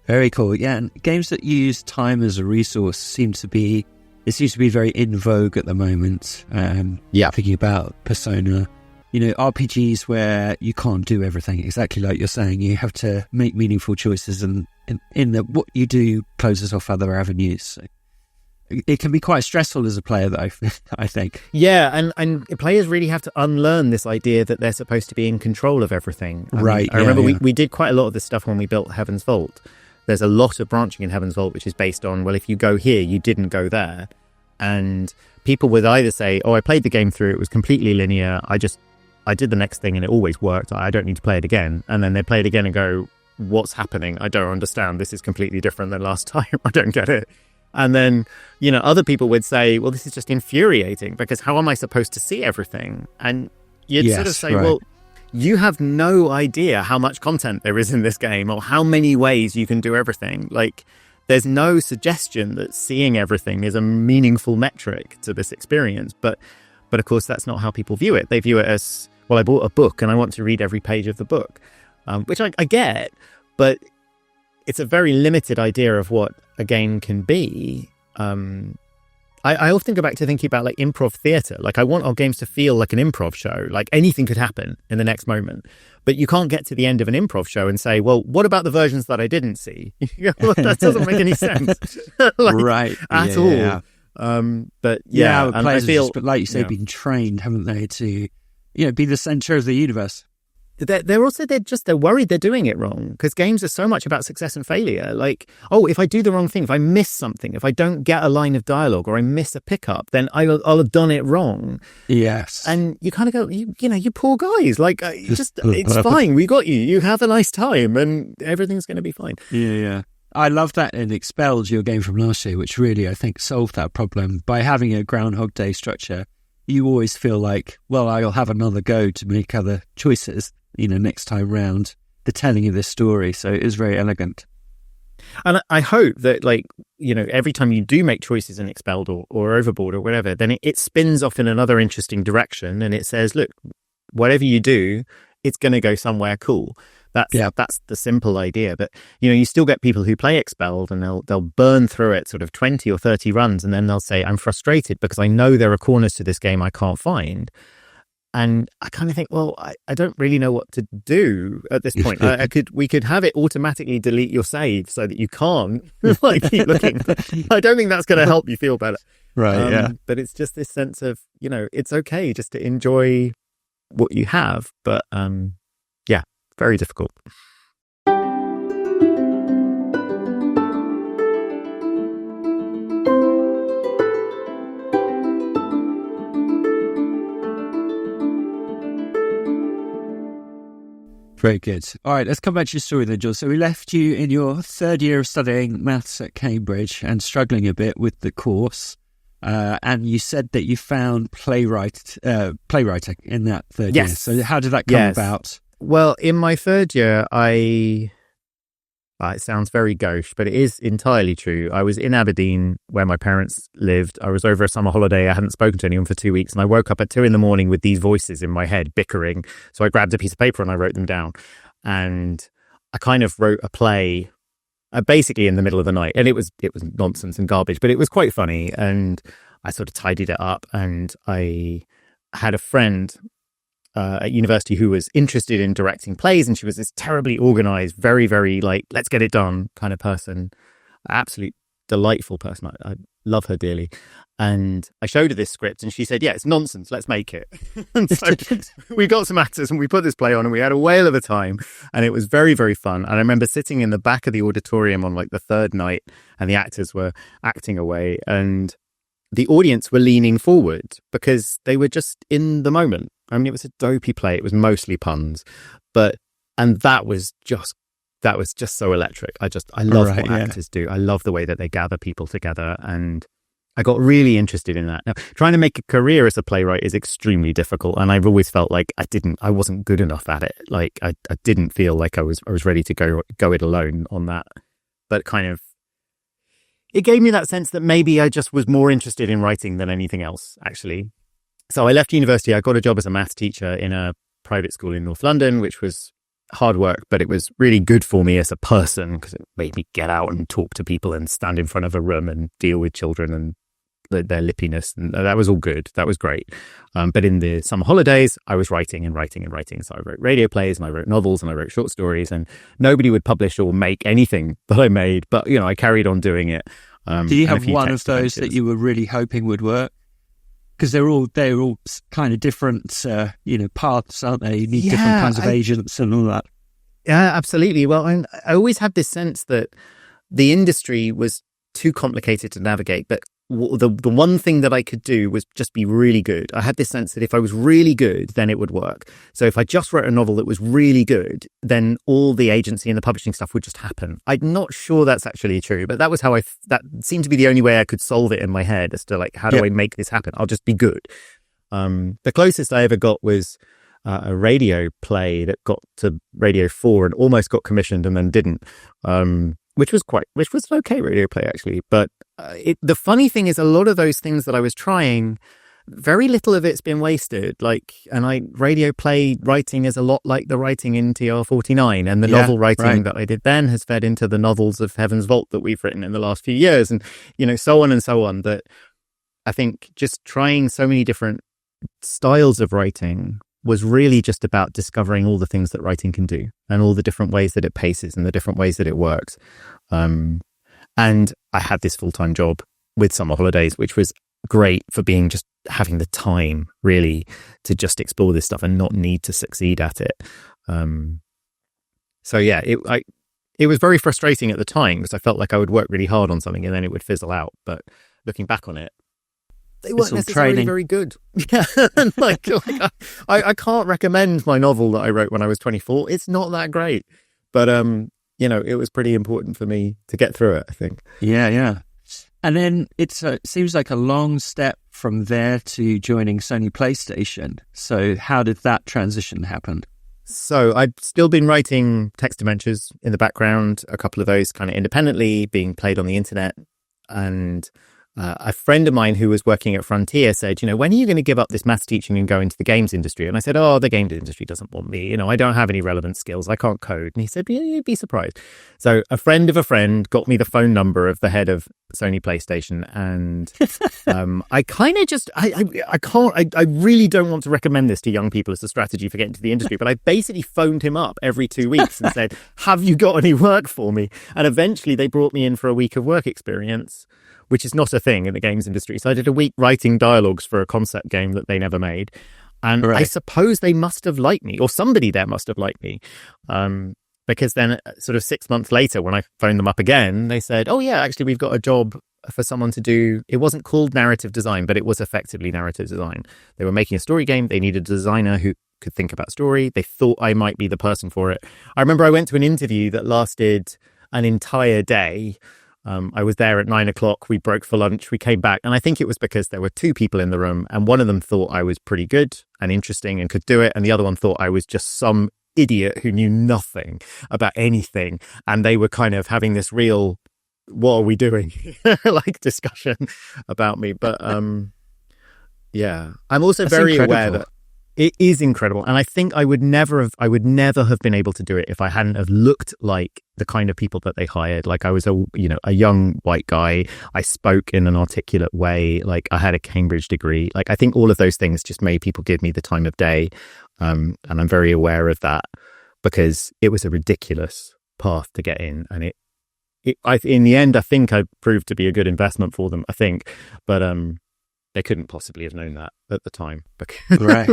Very cool. Yeah, and games that use time as a resource seems to be very in vogue at the moment. Thinking about Persona, RPGs where you can't do everything, exactly like you're saying. You have to make meaningful choices, and in that what you do closes off other avenues. So it can be quite stressful as a player, though, I think. Yeah, and players really have to unlearn this idea that they're supposed to be in control of everything. I remember we did quite a lot of this stuff when we built Heaven's Vault. There's a lot of branching in Heaven's Vault, which is based on, well, if you go here, you didn't go there. And people would either say, oh, I played the game through, it was completely linear, I did the next thing and it always worked, I don't need to play it again. And then they play it again and go, what's happening? I don't understand. This is completely different than last time. I don't get it. And then, other people would say, well, this is just infuriating because how am I supposed to see everything? And you'd sort of say, well, you have no idea how much content there is in this game or how many ways you can do everything. Like, there's no suggestion that seeing everything is a meaningful metric to this experience. But of course, that's not how people view it. They view it as, well, I bought a book and I want to read every page of the book, which I get, but it's a very limited idea of what a game can be. I often go back to thinking about like improv theatre. Like, I want our games to feel like an improv show. Like, anything could happen in the next moment. But you can't get to the end of an improv show and say, well, what about the versions that I didn't see? Well, that doesn't make any sense. At all. But and players I feel, have just, like you say, been trained, haven't they, to be the centre of the universe. They're worried they're doing it wrong, because games are so much about success and failure. Like, oh, if I do the wrong thing, if I miss something, if I don't get a line of dialogue or I miss a pickup, then I'll have done it wrong. Yes. And you kind of go, you poor guys. Like, it's fine. We got you. You have a nice time and everything's going to be fine. Yeah. I love that in Expelled, your game from last year, which really, I think, solved that problem. By having a Groundhog Day structure, you always feel like, well, I'll have another go to make other choices, next time round, the telling of this story. So it is very elegant. And I hope that, every time you do make choices in Expelled or Overboard or whatever, then it spins off in another interesting direction, and it says, look, whatever you do, it's going to go somewhere cool. That's the simple idea. But, you still get people who play Expelled and they'll burn through it sort of 20 or 30 runs, and then they'll say, I'm frustrated because I know there are corners to this game I can't find. And I kind of think, well, I don't really know what to do at this point. We could have it automatically delete your save so that you can't keep looking. I don't think that's going to help you feel better. Right. But it's just this sense of, it's okay just to enjoy what you have. But very difficult. Very good. All right, let's come back to your story then, Jon. So we left you in your third year of studying maths at Cambridge and struggling a bit with the course. And you said that you found playwriting in that third year. So how did that come about? Well, in my third year, it sounds very gauche, but it is entirely true. I was in Aberdeen where my parents lived. I was over a summer holiday. I hadn't spoken to anyone for 2 weeks, and I woke up at 2 a.m. with these voices in my head bickering. So I grabbed a piece of paper and I wrote them down. And I kind of wrote a play basically in the middle of the night. And it was nonsense and garbage, but it was quite funny. And I sort of tidied it up, and I had a friend at university who was interested in directing plays, and she was this terribly organized, very, very let's get it done kind of person. Absolute delightful person. I love her dearly. And I showed her this script and she said, yeah, it's nonsense, let's make it. And so we got some actors and we put this play on and we had a whale of a time, and it was very, very fun. And I remember sitting in the back of the auditorium on the third night, and the actors were acting away and the audience were leaning forward because they were just in the moment. I mean, it was a dopey play. It was mostly puns, and that was just so electric. I love what actors do. I love the way that they gather people together, and I got really interested in that. Now, trying to make a career as a playwright is extremely difficult, and I've always felt like I wasn't good enough at it. Like I didn't feel like I was ready to go it alone on that. But kind of, it gave me that sense that maybe I just was more interested in writing than anything else, actually. So I left university. I got a job as a maths teacher in a private school in North London, which was hard work, but it was really good for me as a person because it made me get out and talk to people and stand in front of a room and deal with children and their lippiness, and that was all good. That was great. But in the summer holidays, I was writing and writing and writing. So I wrote radio plays and I wrote novels and I wrote short stories, and nobody would publish or make anything that I made. But, you know, I carried on doing it. Do you have one of those that you were really hoping would work? Because they're all kind of different, paths, aren't they? You need different kinds of agents and all that. Yeah, absolutely. Well, I always had this sense that the industry was too complicated to navigate, but the one thing that I could do was just be really good. I had this sense that if I was really good, then it would work. So if I just wrote a novel that was really good, then all the agency and the publishing stuff would just happen. I'm not sure that's actually true, but that was how that seemed to be the only way I could solve it in my head as to like, how do I make this happen? I'll just be good. The closest I ever got was a radio play that got to Radio 4 and almost got commissioned and then didn't. Which was an okay radio play, actually. But the funny thing is, a lot of those things that I was trying, very little of it's been wasted. Radio play writing is a lot like the writing in TR49, and the novel writing that I did then has fed into the novels of Heaven's Vault that we've written in the last few years, and so on and so on. That I think just trying so many different styles of writing was really just about discovering all the things that writing can do and all the different ways that it paces and the different ways that it works. And I had this full-time job with summer holidays, which was great for just having the time really to just explore this stuff and not need to succeed at it. It was very frustrating at the time because I felt like I would work really hard on something and then it would fizzle out. But looking back on it, they weren't necessarily very good. Yeah, and I can't recommend my novel that I wrote when I was 24. It's not that great, but it was pretty important for me to get through it, I think. Yeah. And then it seems like a long step from there to joining Sony PlayStation. So how did that transition happen? So I'd still been writing text adventures in the background, a couple of those kind of independently being played on the internet, and a friend of mine who was working at Frontier said, when are you going to give up this maths teaching and go into the games industry? And I said, the games industry doesn't want me. I don't have any relevant skills. I can't code. And he said, yeah, you'd be surprised. So a friend of a friend got me the phone number of the head of Sony PlayStation. And I kind of just, I really don't want to recommend this to young people as a strategy for getting to the industry. But I basically phoned him up every 2 weeks and said, have you got any work for me? And eventually they brought me in for a week of work experience, which is not a thing in the games industry. So I did a week writing dialogues for a concept game that they never made. And I suppose they must have liked me, or somebody there must have liked me. Because then sort of 6 months later, when I phoned them up again, they said, oh yeah, actually we've got a job for someone to do. It wasn't called narrative design, but it was effectively narrative design. They were making a story game. They needed a designer who could think about story. They thought I might be the person for it. I remember I went to an interview that lasted an entire day. I was there at 9 o'clock. We broke for lunch. We came back. And I think it was because there were two people in the room. And one of them thought I was pretty good and interesting and could do it. And the other one thought I was just some idiot who knew nothing about anything. And they were kind of having this real, what are we doing? discussion about me. But yeah, I'm also very aware that it is incredible. And I think I would never have been able to do it if I hadn't have looked like the kind of people that they hired. Like I was a young white guy. I spoke in an articulate way. Like I had a Cambridge degree. Like I think all of those things just made people give me the time of day. And I'm very aware of that because it was a ridiculous path to get in. And in the end, I think I proved to be a good investment for them, I think. But, they couldn't possibly have known that at the time. Right.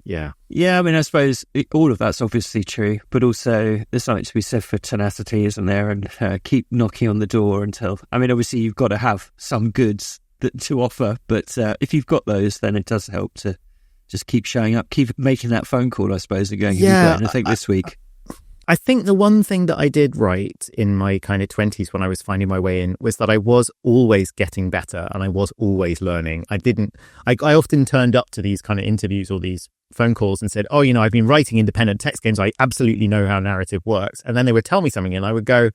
Yeah. Yeah, I mean, I suppose all of that's obviously true, but also there's something to be said for tenacity, isn't there? And keep knocking on the door until, I mean, obviously you've got to have some goods to offer, but if you've got those, then it does help to just keep showing up, keep making that phone call, I suppose, and going, have you got anything this week? I think the one thing that I did right in my kind of 20s when I was finding my way in was that I was always getting better and I was always learning. I often turned up to these kind of interviews or these phone calls and said, oh, I've been writing independent text games. I absolutely know how narrative works. And then they would tell me something and I would go,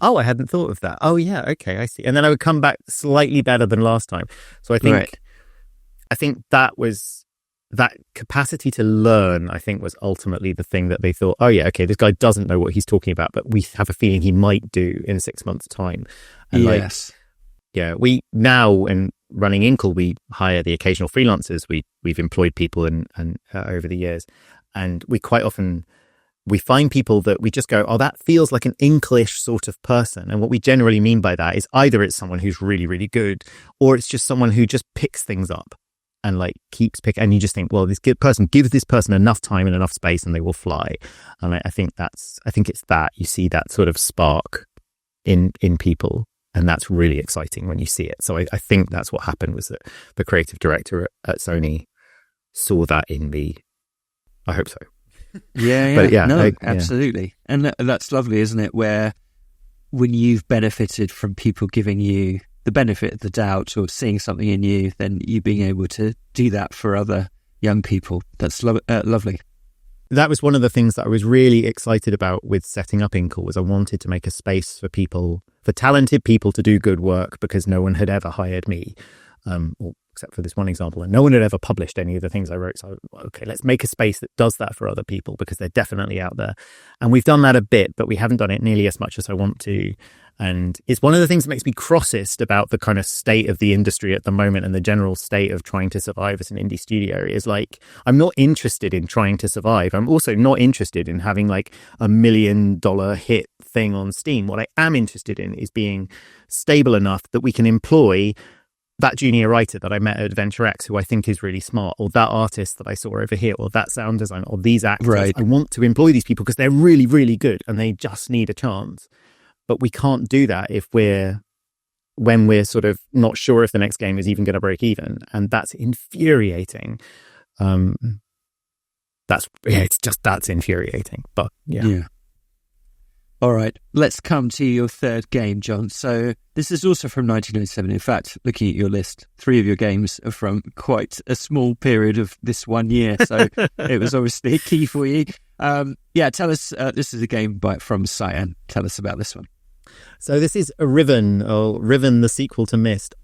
oh, I hadn't thought of that. Oh, yeah. Okay, I see. And then I would come back slightly better than last time. So I think that was that capacity to learn, I think, was ultimately the thing that they thought, oh, yeah, okay, this guy doesn't know what he's talking about, but we have a feeling he might do in 6 months' time. And yes. We now, in running Inkle, we hire the occasional freelancers. We've employed people and over the years. And we quite often, we find people that we just go, oh, that feels like an Inklish sort of person. And what we generally mean by that is either it's someone who's really, really good, or it's just someone who just picks things up and keeps picking, and you just think, well, this person gives this person enough time and enough space and they will fly. And I think it's that you see that sort of spark in people, and that's really exciting when you see it. So I think that's what happened, was that the creative director at Sony saw that in me. I hope so. Yeah. But yeah, no, absolutely. And that's lovely, isn't it? Where when you've benefited from people giving you the benefit of the doubt or seeing something in you, then you being able to do that for other young people. That's lovely. That was one of the things that I was really excited about with setting up Inkle, was I wanted to make a space for people, for talented people to do good work, because no one had ever hired me, or except for this one example, and no one had ever published any of the things I wrote. So, okay, let's make a space that does that for other people, because they're definitely out there. And we've done that a bit, but we haven't done it nearly as much as I want to. And it's one of the things that makes me crossest about the kind of state of the industry at the moment and the general state of trying to survive as an indie studio is I'm not interested in trying to survive. I'm also not interested in having $1 million hit thing on Steam. What I am interested in is being stable enough that we can employ that junior writer that I met at Adventure X, who I think is really smart, or that artist that I saw over here, or that sound designer, or these actors. Right. I want to employ these people because they're really, really good and they just need a chance. But we can't do that when we're sort of not sure if the next game is even going to break even. And that's infuriating. That's infuriating. But yeah. All right, let's come to your third game, Jon. So this is also from 1997. In fact, looking at your list, 3 of your games are from quite a small period of this 1 year. So it was obviously a key for you. Tell us, this is a game from Cyan. Tell us about this one. So this is a Riven, the sequel to Myst.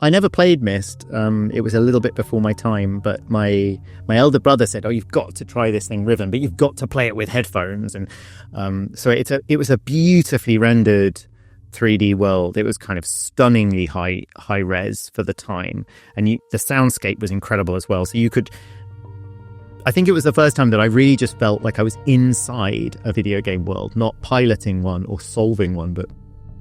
I never played Myst. It was a little bit before my time, but my elder brother said, "Oh, you've got to try this thing, Riven, but you've got to play it with headphones." And so it was a beautifully rendered 3D world. It was kind of stunningly high res for the time, and the soundscape was incredible as well. So you could. I think it was the first time that I really just felt like I was inside a video game world, not piloting one or solving one, but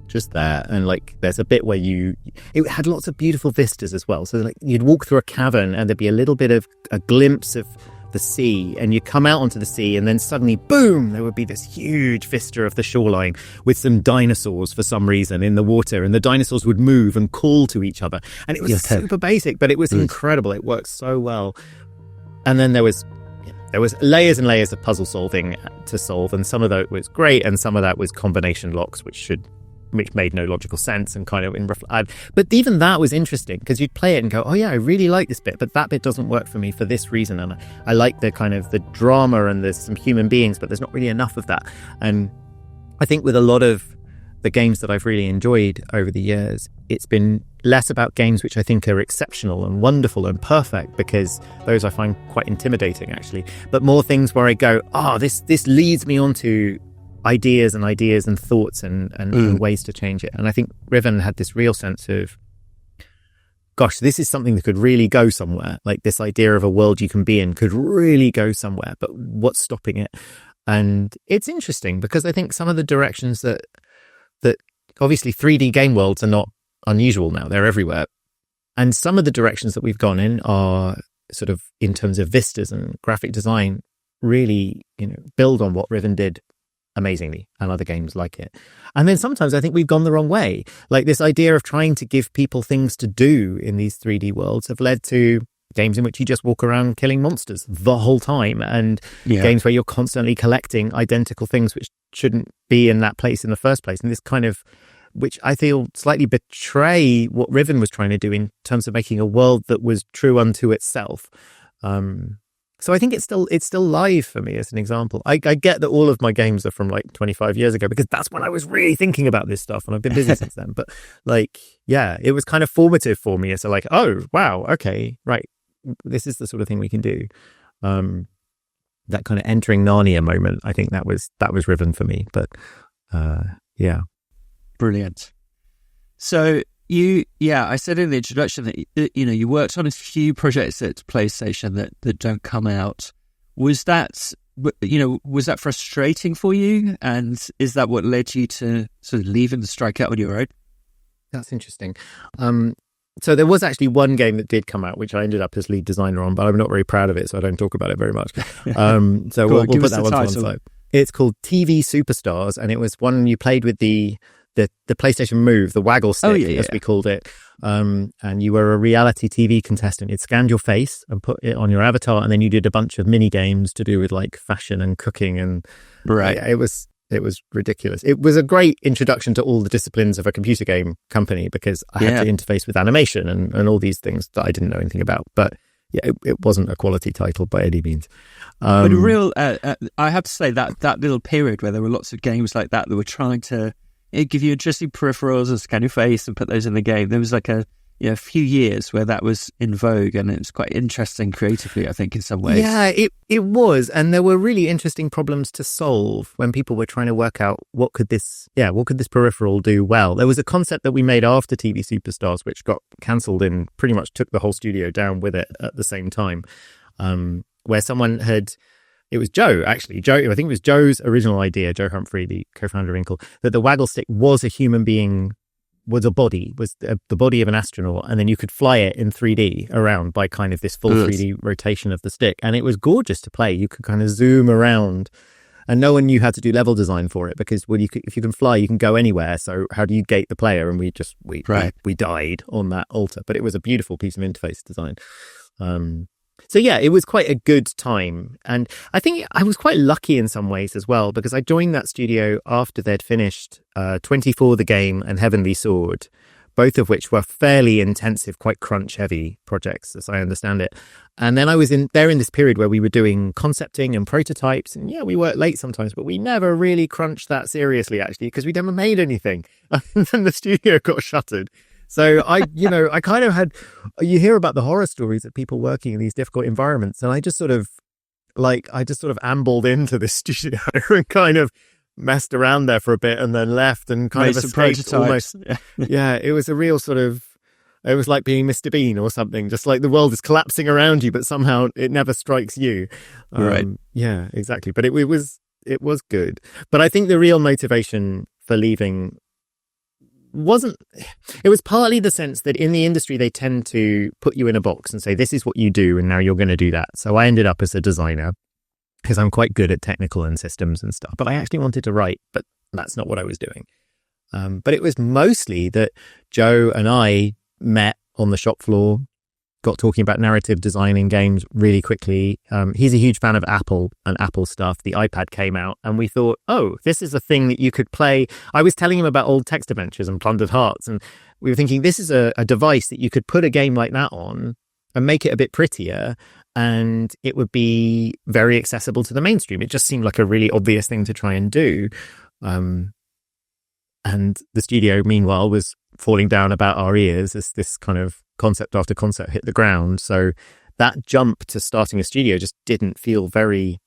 just there. And there's a bit where it had lots of beautiful vistas as well. So you'd walk through a cavern and there'd be a little bit of a glimpse of the sea, and you come out onto the sea, and then suddenly, boom, there would be this huge vista of the shoreline with some dinosaurs for some reason in the water, and the dinosaurs would move and call to each other. And it was super basic, but it was incredible. It worked so well. And then there was layers and layers of puzzle solving to solve, and some of that was great, and some of that was combination locks, which made no logical sense and kind of but even that was interesting, because you'd play it and go, oh yeah, I really like this bit, but that bit doesn't work for me for this reason, and I like the kind of the drama, and there's some human beings, but there's not really enough of that. And I think with a lot of the games that I've really enjoyed over the years, it's been less about games which I think are exceptional and wonderful and perfect, because those I find quite intimidating actually, but more things where I go, this leads me on to ideas and thoughts and ways to change it. And I think Riven had this real sense of, gosh, this is something that could really go somewhere. Like, this idea of a world you can be in could really go somewhere, but what's stopping it? And it's interesting because I think some of the directions that obviously 3D game worlds are not unusual now, they're everywhere. And some of the directions that we've gone in are sort of, in terms of vistas and graphic design, really, build on what Riven did amazingly, and other games like it. And then sometimes I think we've gone the wrong way. Like, this idea of trying to give people things to do in these 3D worlds have led to games in which you just walk around killing monsters the whole time, and games where you're constantly collecting identical things which shouldn't be in that place in the first place. And this kind of, which I feel slightly betray what Riven was trying to do in terms of making a world that was true unto itself. So I think it's still live for me as an example. I get that all of my games are from like 25 years ago, because that's when I was really thinking about this stuff, and I've been busy since then. But it was kind of formative for me. It's like, oh, wow, okay, right. This is the sort of thing we can do. That kind of entering Narnia moment, I think that was Riven for me. But yeah. Brilliant. So I said in the introduction that you worked on a few projects at PlayStation that don't come out. Was that frustrating for you? And is that what led you to sort of leave and strike out on your own? That's interesting. So there was actually one game that did come out, which I ended up as lead designer on, but I'm not very proud of it, so I don't talk about it very much. So we'll put that one to one side. It's called TV Superstars, and it was one you played with the PlayStation Move, the waggle stick, as we called it. And you were a reality TV contestant. It scanned your face and put it on your avatar, and then you did a bunch of mini games to do with like fashion and cooking, and it was ridiculous. It was a great introduction to all the disciplines of a computer game company, because I had to interface with animation and all these things that I didn't know anything about. But yeah, it wasn't a quality title by any means. But I have to say that little period where there were lots of games like that were trying to give you interesting peripherals and scan your face and put those in the game. There was like a few years where that was in vogue, and it was quite interesting creatively, I think, in some ways. Yeah, it was. And there were really interesting problems to solve when people were trying to work out what could this peripheral do well. There was a concept that we made after TV Superstars, which got cancelled and pretty much took the whole studio down with it at the same time, where someone had... It was Joe, actually. I think it was Joe's original idea, Joe Humphrey, the co-founder of Inkle, that the waggle stick was a human being, was the body of an astronaut, and then you could fly it in 3D around by kind of this full 3D rotation of the stick. And it was gorgeous to play. You could kind of zoom around, and no one knew how to do level design for it, because if you can fly, you can go anywhere. So how do you gate the player? And we died on that altar. But it was a beautiful piece of interface design. So yeah, it was quite a good time. And I think I was quite lucky in some ways as well, because I joined that studio after they'd finished 24 the Game and Heavenly Sword, both of which were fairly intensive, quite crunch heavy projects, as I understand it. And then I was in this period where we were doing concepting and prototypes, and we worked late sometimes, but we never really crunched that seriously, actually, because we never made anything. And then the studio got shuttered. So I kind of had, you hear about the horror stories of people working in these difficult environments. And I just sort of ambled into this studio and kind of messed around there for a bit and then left and kind of escaped almost. Yeah, it was a real sort of, it was like being Mr. Bean or something, just like the world is collapsing around you, but somehow it never strikes you. Right. Yeah, exactly. But it was good. But I think the real motivation for leaving it was partly the sense that in the industry they tend to put you in a box and say, this is what you do and now you're going to do that. So I ended up as a designer because I'm quite good at technical and systems and stuff, but I actually wanted to write, but that's not what I was doing. But it was mostly that Joe and I met on the shop floor, got talking about narrative design in games really quickly. He's a huge fan of Apple and Apple stuff. The iPad came out and we thought, oh, this is a thing that you could play. I was telling him about old text adventures and Plundered Hearts, and we were thinking this is a device that you could put a game like that on and make it a bit prettier, and it would be very accessible to the mainstream. It just seemed like a really obvious thing to try and do. And the studio, meanwhile, was falling down about our ears as this kind of concept after concept hit the ground. So that jump to starting a studio just didn't feel very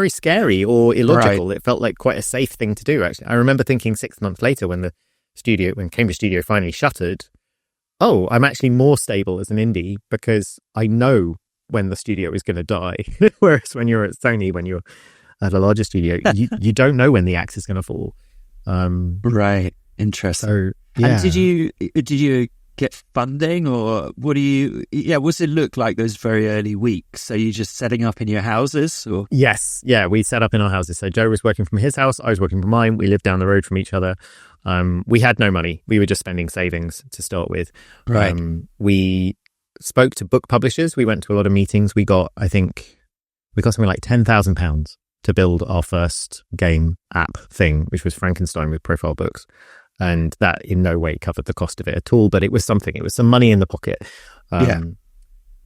scary or illogical. Right. It felt like quite a safe thing to do, actually. I remember thinking 6 months later when Cambridge Studio finally shuttered, oh, I'm actually more stable as an indie because I know when the studio is going to die. Whereas when you're at Sony, when you're at a larger studio, you don't know when the axe is going to fall. Right. Interesting. So, yeah. And did you get funding, or what's it look like those very early weeks? So you just setting up in your houses, or? Yes. Yeah. We set up in our houses. So Joe was working from his house. I was working from mine. We lived down the road from each other. We had no money. We were just spending savings to start with. Right. We spoke to book publishers. We went to a lot of meetings. We got something like £10,000 to build our first game app thing, which was Frankenstein with profile books. And that in no way covered the cost of it at all, but it was something. It was some money in the pocket. And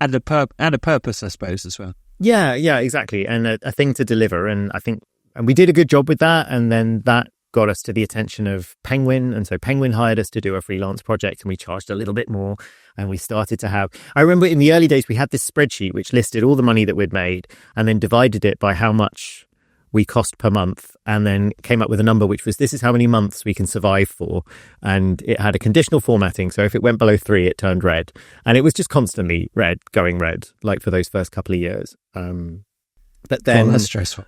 a purpose, I suppose, as well. Yeah, exactly. And a thing to deliver. And I think we did a good job with that. And then that got us to the attention of Penguin. And so Penguin hired us to do a freelance project, and we charged a little bit more. And we started to have, I remember in the early days, we had this spreadsheet which listed all the money that we'd made and then divided it by how much we cost per month, and then came up with a number which was, this is how many months we can survive for. And it had a conditional formatting. So if it went below 3, it turned red. And it was just constantly going red, like for those first couple of years. But then that's stressful.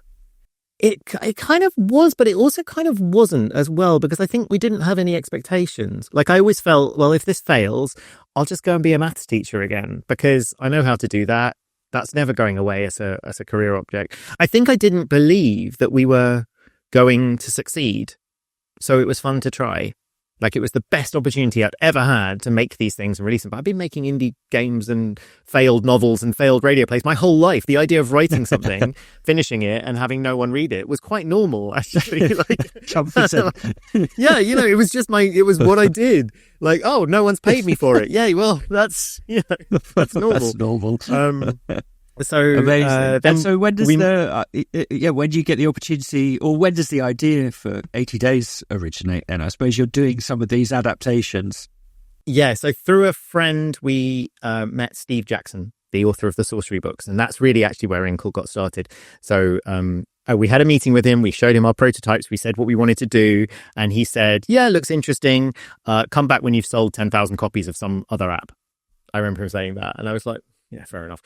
It kind of was, but it also kind of wasn't as well, because I think we didn't have any expectations. Like I always felt, well, if this fails, I'll just go and be a maths teacher again, because I know how to do that. That's never going away as a career object. I think I didn't believe that we were going to succeed. So it was fun to try. Like it was the best opportunity I'd ever had to make these things and release them. But I've been making indie games and failed novels and failed radio plays my whole life. The idea of writing something, finishing it, and having no one read it was quite normal, actually. Yeah, it was just it was what I did. Like, oh, no one's paid me for it. Yeah, well, that's normal. That's normal. So amazing. And so when does when do you get the opportunity, or when does the idea for 80 Days originate? And I suppose you're doing some of these adaptations. Yeah, so through a friend, we met Steve Jackson, the author of the Sorcery books, and that's really actually where Inkle got started. So we had a meeting with him. We showed him our prototypes. We said what we wanted to do, and he said, "Yeah, looks interesting. Come back when you've sold 10,000 copies of some other app." I remember him saying that, and I was like, "Yeah, fair enough."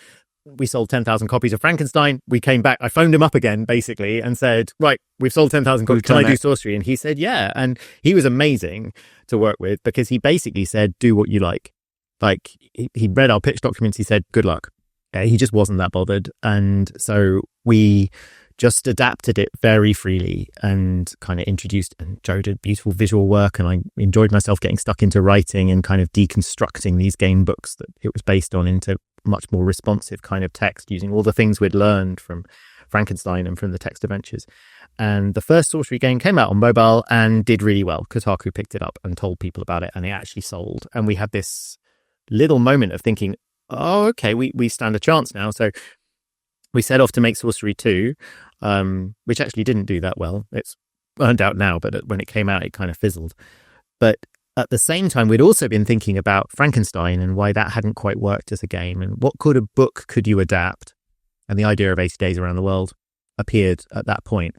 We sold 10,000 copies of Frankenstein. We came back. I phoned him up again, basically, and said, right, we've sold 10,000 copies. Can I do Sorcery? And he said, yeah. And he was amazing to work with, because he basically said, do what you like. Like, he read our pitch documents. He said, good luck. Okay? He just wasn't that bothered. And so we just adapted it very freely and kind of introduced, and Joe did beautiful visual work, and I enjoyed myself getting stuck into writing and kind of deconstructing these game books that it was based on into much more responsive kind of text, using all the things we'd learned from Frankenstein and from the text adventures. And the first Sorcery game came out on mobile and did really well. Kotaku picked it up and told people about it, and it actually sold. And we had this little moment of thinking, oh, okay, we stand a chance now. So we set off to make Sorcery 2, which actually didn't do that well. It's earned out now, but when it came out, it kind of fizzled. But at the same time, we'd also been thinking about Frankenstein and why that hadn't quite worked as a game, and what book could you adapt? And the idea of 80 Days Around the World appeared at that point.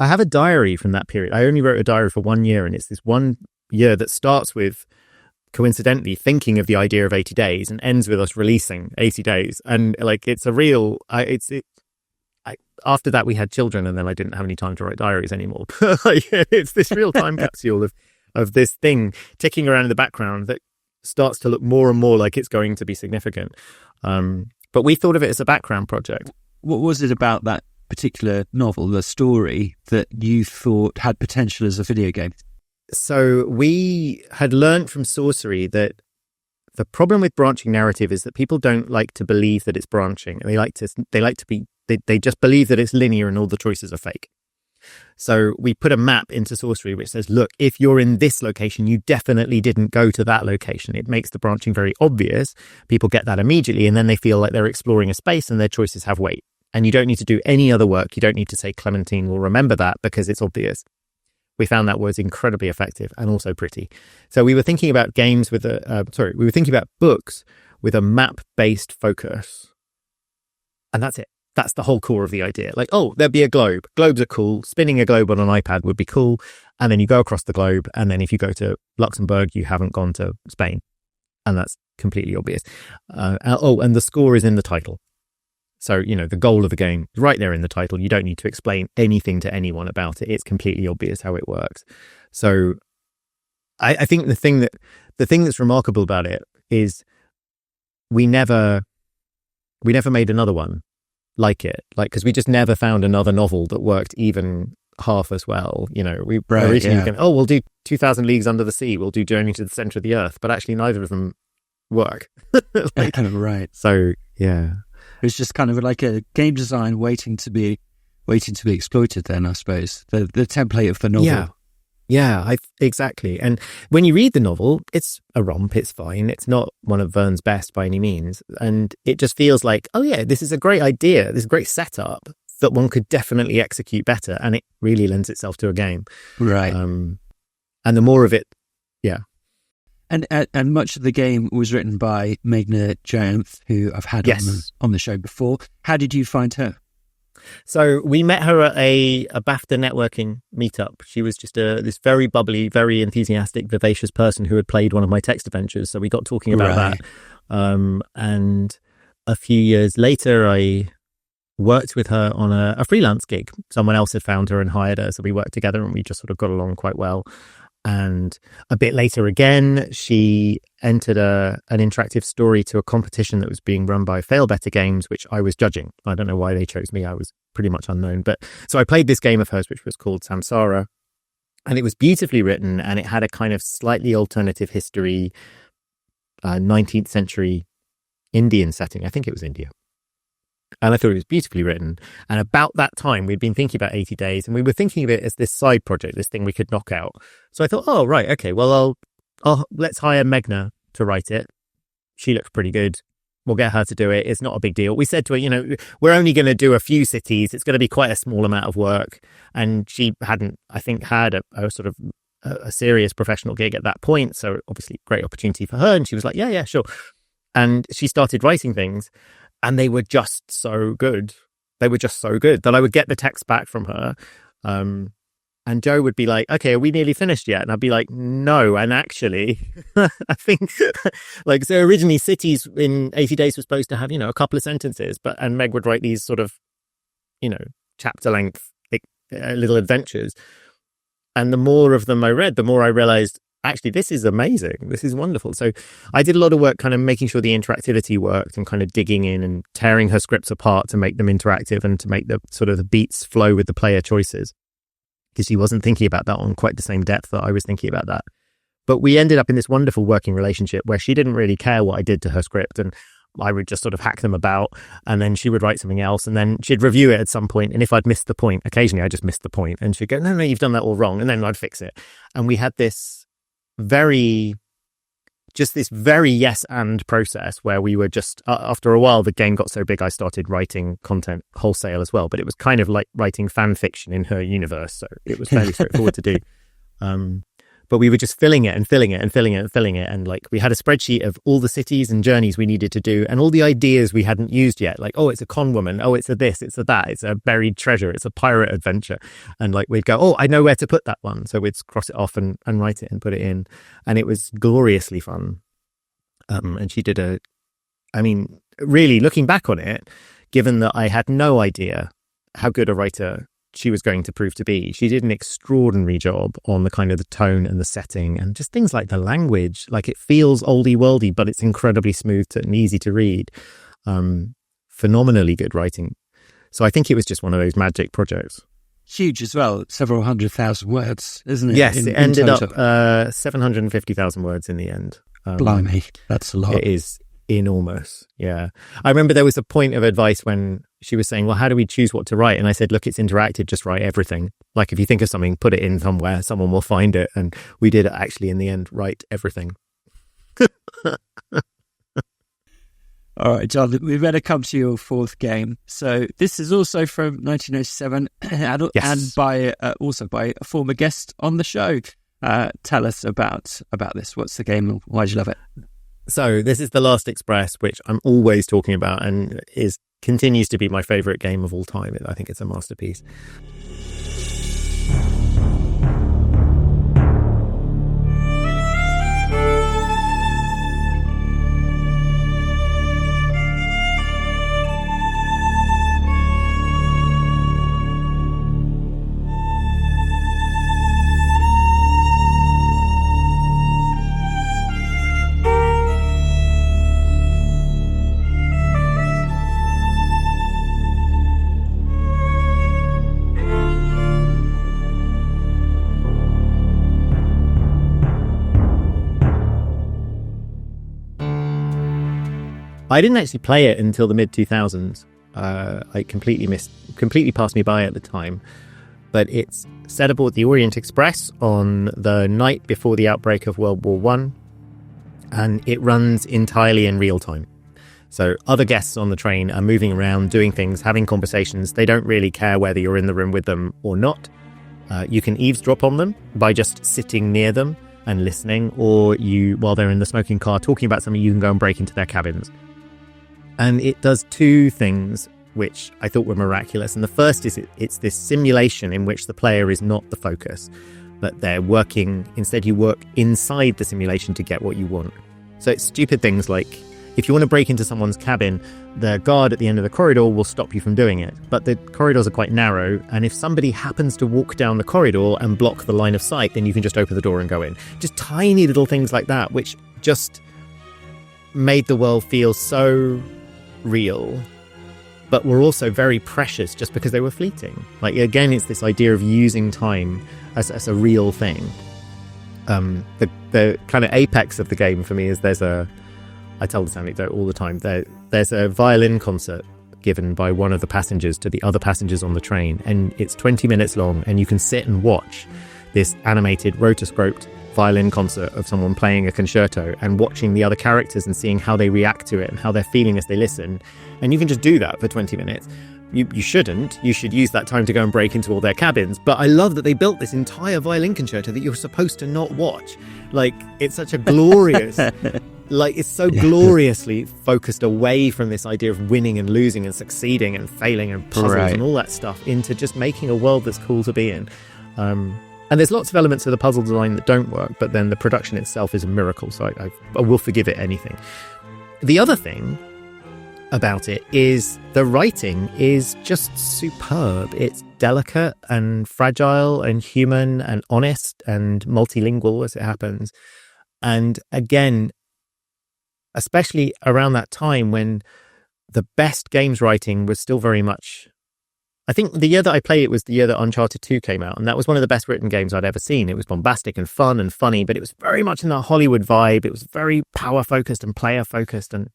I have a diary from that period. I only wrote a diary for 1 year, and it's this 1 year that starts with, coincidentally, thinking of the idea of 80 days and ends with us releasing 80 days. And like, it's a real, after that we had children, and then I didn't have any time to write diaries anymore. It's this real time capsule of this thing ticking around in the background that starts to look more and more like it's going to be significant. But we thought of it as a background project. What was it about that particular novel, the story, that you thought had potential as a video game? So we had learned from Sorcery that the problem with branching narrative is that people don't like to believe that it's branching. They just believe that it's linear and all the choices are fake. So we put a map into Sorcery which says, look, if you're in this location, you definitely didn't go to that location. It makes the branching very obvious. People get that immediately, and then they feel like they're exploring a space and their choices have weight. And you don't need to do any other work. You don't need to say Clementine will remember that because it's obvious. we found that was incredibly effective and also pretty. So we were thinking about games with we were thinking about books with a map-based focus. And that's it. That's the whole core of the idea. Like, oh, there'd be a globe. Globes are cool. Spinning a globe on an iPad would be cool. And then you go across the globe. And then if you go to Luxembourg, you haven't gone to Spain. And that's completely obvious. And the score is in the title. So, the goal of the game is right there in the title. You don't need to explain anything to anyone about it. It's completely obvious how it works. So I think the thing that's remarkable about it is we never made another one like it, because we just never found another novel that worked even half as well. We originally were going, we'll do 2000 Leagues Under the Sea, we'll do Journey to the Center of the Earth, but actually neither of them work. Right. So yeah, it's just kind of like a game design waiting to be exploited. Then I suppose the template of the novel. Yeah, exactly. And when you read the novel, it's a romp, it's fine. It's not one of Verne's best by any means. And it just feels like, oh yeah, this is a great idea. This is a great setup that one could definitely execute better. And it really lends itself to a game. Right. And the more of it, yeah. And much of the game was written by Meghna Jayanth, who I've had on the show before. How did you find her? So we met her at a BAFTA networking meetup. She was just this very bubbly, very enthusiastic, vivacious person who had played one of my text adventures. So we got talking about that. And a few years later, I worked with her on a freelance gig. Someone else had found her and hired her. So we worked together and we just sort of got along quite well. And a bit later again, she entered an interactive story to a competition that was being run by Fail Better Games, which I was judging. I don't know why they chose me. I was pretty much unknown. But so I played this game of hers, which was called Samsara. And it was beautifully written and it had a kind of slightly alternative history, 19th century Indian setting. I think it was India. And I thought it was beautifully written. And about that time, we'd been thinking about 80 Days and we were thinking of it as this side project, this thing we could knock out. So I thought, oh, right, okay, well, let's hire Meghna to write it. She looks pretty good. We'll get her to do it. It's not a big deal. We said to her, we're only going to do a few cities. It's going to be quite a small amount of work. And she hadn't, I think, had a sort of a serious professional gig at that point. So obviously great opportunity for her. And she was like, yeah, sure. And she started writing things. And they were just so good. They were just so good that I would get the text back from her. And Joe would be like, okay, are we nearly finished yet? And I'd be like, no. And actually, I think so originally Cities in 80 Days was supposed to have, a couple of sentences, and Meg would write these sort of, chapter length little adventures. And the more of them I read, the more I realized, actually, this is amazing. This is wonderful. So I did a lot of work kind of making sure the interactivity worked and kind of digging in and tearing her scripts apart to make them interactive and to make the sort of the beats flow with the player choices. Because she wasn't thinking about that on quite the same depth that I was thinking about that. But we ended up in this wonderful working relationship where she didn't really care what I did to her script and I would just sort of hack them about and then she would write something else and then she'd review it at some point. And if I'd missed the point, occasionally I just missed the point and she'd go, no, you've done that all wrong. And then I'd fix it. And we had this very yes and process where we were just after a while the game got so big I started writing content wholesale as well, but it was kind of like writing fan fiction in her universe, so it was fairly straightforward to do. But we were just filling it and filling it and filling it and filling it, and like we had a spreadsheet of all the cities and journeys we needed to do and all the ideas we hadn't used yet, like, oh, it's a con woman, oh, it's a this, it's a that, it's a buried treasure, it's a pirate adventure, and like we'd go, oh, I know where to put that one, so we'd cross it off and write it and put it in, and it was gloriously fun. And she did really looking back on it, given that I had no idea how good a writer she was going to prove to be, she did an extraordinary job on the kind of the tone and the setting and just things like the language. Like it feels oldie worldy, but it's incredibly smooth and easy to read. Phenomenally good writing. So I think it was just one of those magic projects. Huge as well, several 100,000 words, isn't it? Yes, it ended up 750,000 words in the end. Blimey, that's a lot. It is enormous. Yeah. I remember there was a point of advice when she was saying, well, how do we choose what to write? And I said, look, it's interactive, just write everything. Like if you think of something, put it in somewhere, someone will find it. And we did actually in the end write everything. All right, John, we better come to your fourth game. So this is also from 1997 and by also by a former guest on the show. Tell us about this. What's the game and why do you love it? So this is The Last Express, which I'm always talking about and continues to be my favourite game of all time. I think it's a masterpiece. I didn't actually play it until the mid-2000s. I completely passed me by at the time. But it's set aboard the Orient Express on the night before the outbreak of World War I, and it runs entirely in real time. So other guests on the train are moving around, doing things, having conversations. They don't really care whether you're in the room with them or not. You can eavesdrop on them by just sitting near them and listening, or while they're in the smoking car talking about something, you can go and break into their cabins. And it does two things which I thought were miraculous. And the first is it's this simulation in which the player is not the focus, but they're working. Instead, you work inside the simulation to get what you want. So it's stupid things like, if you want to break into someone's cabin, the guard at the end of the corridor will stop you from doing it. But the corridors are quite narrow, and if somebody happens to walk down the corridor and block the line of sight, then you can just open the door and go in. Just tiny little things like that, which just made the world feel so real, but were also very precious just because they were fleeting. Like, again, it's this idea of using time as a real thing. The kind of apex of the game for me is I tell this anecdote all the time. There's a violin concert given by one of the passengers to the other passengers on the train, and it's 20 minutes long, and you can sit and watch this animated rotoscoped violin concert of someone playing a concerto and watching the other characters and seeing how they react to it and how they're feeling as they listen. And you can just do that for 20 minutes. You shouldn't. You should use that time to go and break into all their cabins. But I love that they built this entire violin concerto that you're supposed to not watch. Like, it's such a glorious... it's so gloriously focused away from this idea of winning and losing and succeeding and failing and puzzles and all that stuff into just making a world that's cool to be in. And there's lots of elements of the puzzle design that don't work, but then the production itself is a miracle, so I will forgive it anything. The other thing about it is the writing is just superb. It's delicate and fragile and human and honest and multilingual as it happens. And again, especially around that time when the best games writing was still very much... I think the year that I played it was the year that Uncharted 2 came out, and that was one of the best written games I'd ever seen. It was bombastic and fun and funny, but it was very much in that Hollywood vibe. It was very power-focused and player-focused, and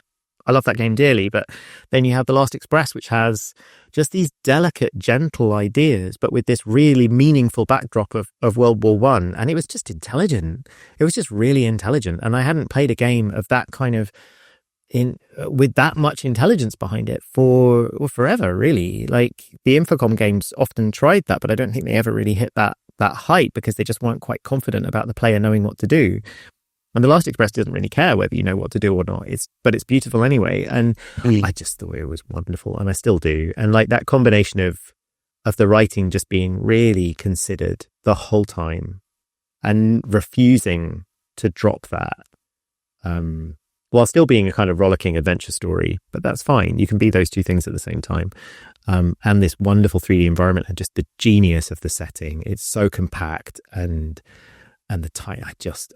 I love that game dearly. But then you have The Last Express, which has just these delicate, gentle ideas, but with this really meaningful backdrop of World War I, and it was just intelligent. It was just really intelligent, and I hadn't played a game of that kind of with that much intelligence behind it for forever, really. Like, the Infocom games often tried that, but I don't think they ever really hit that height because they just weren't quite confident about the player knowing what to do. And The Last Express doesn't really care whether you know what to do or not. But it's beautiful anyway. And I just thought it was wonderful, and I still do. And like that combination of the writing just being really considered the whole time and refusing to drop that. While still being a kind of rollicking adventure story, but that's fine. You can be those two things at the same time. And this wonderful 3D environment and just the genius of the setting. It's so compact and the time.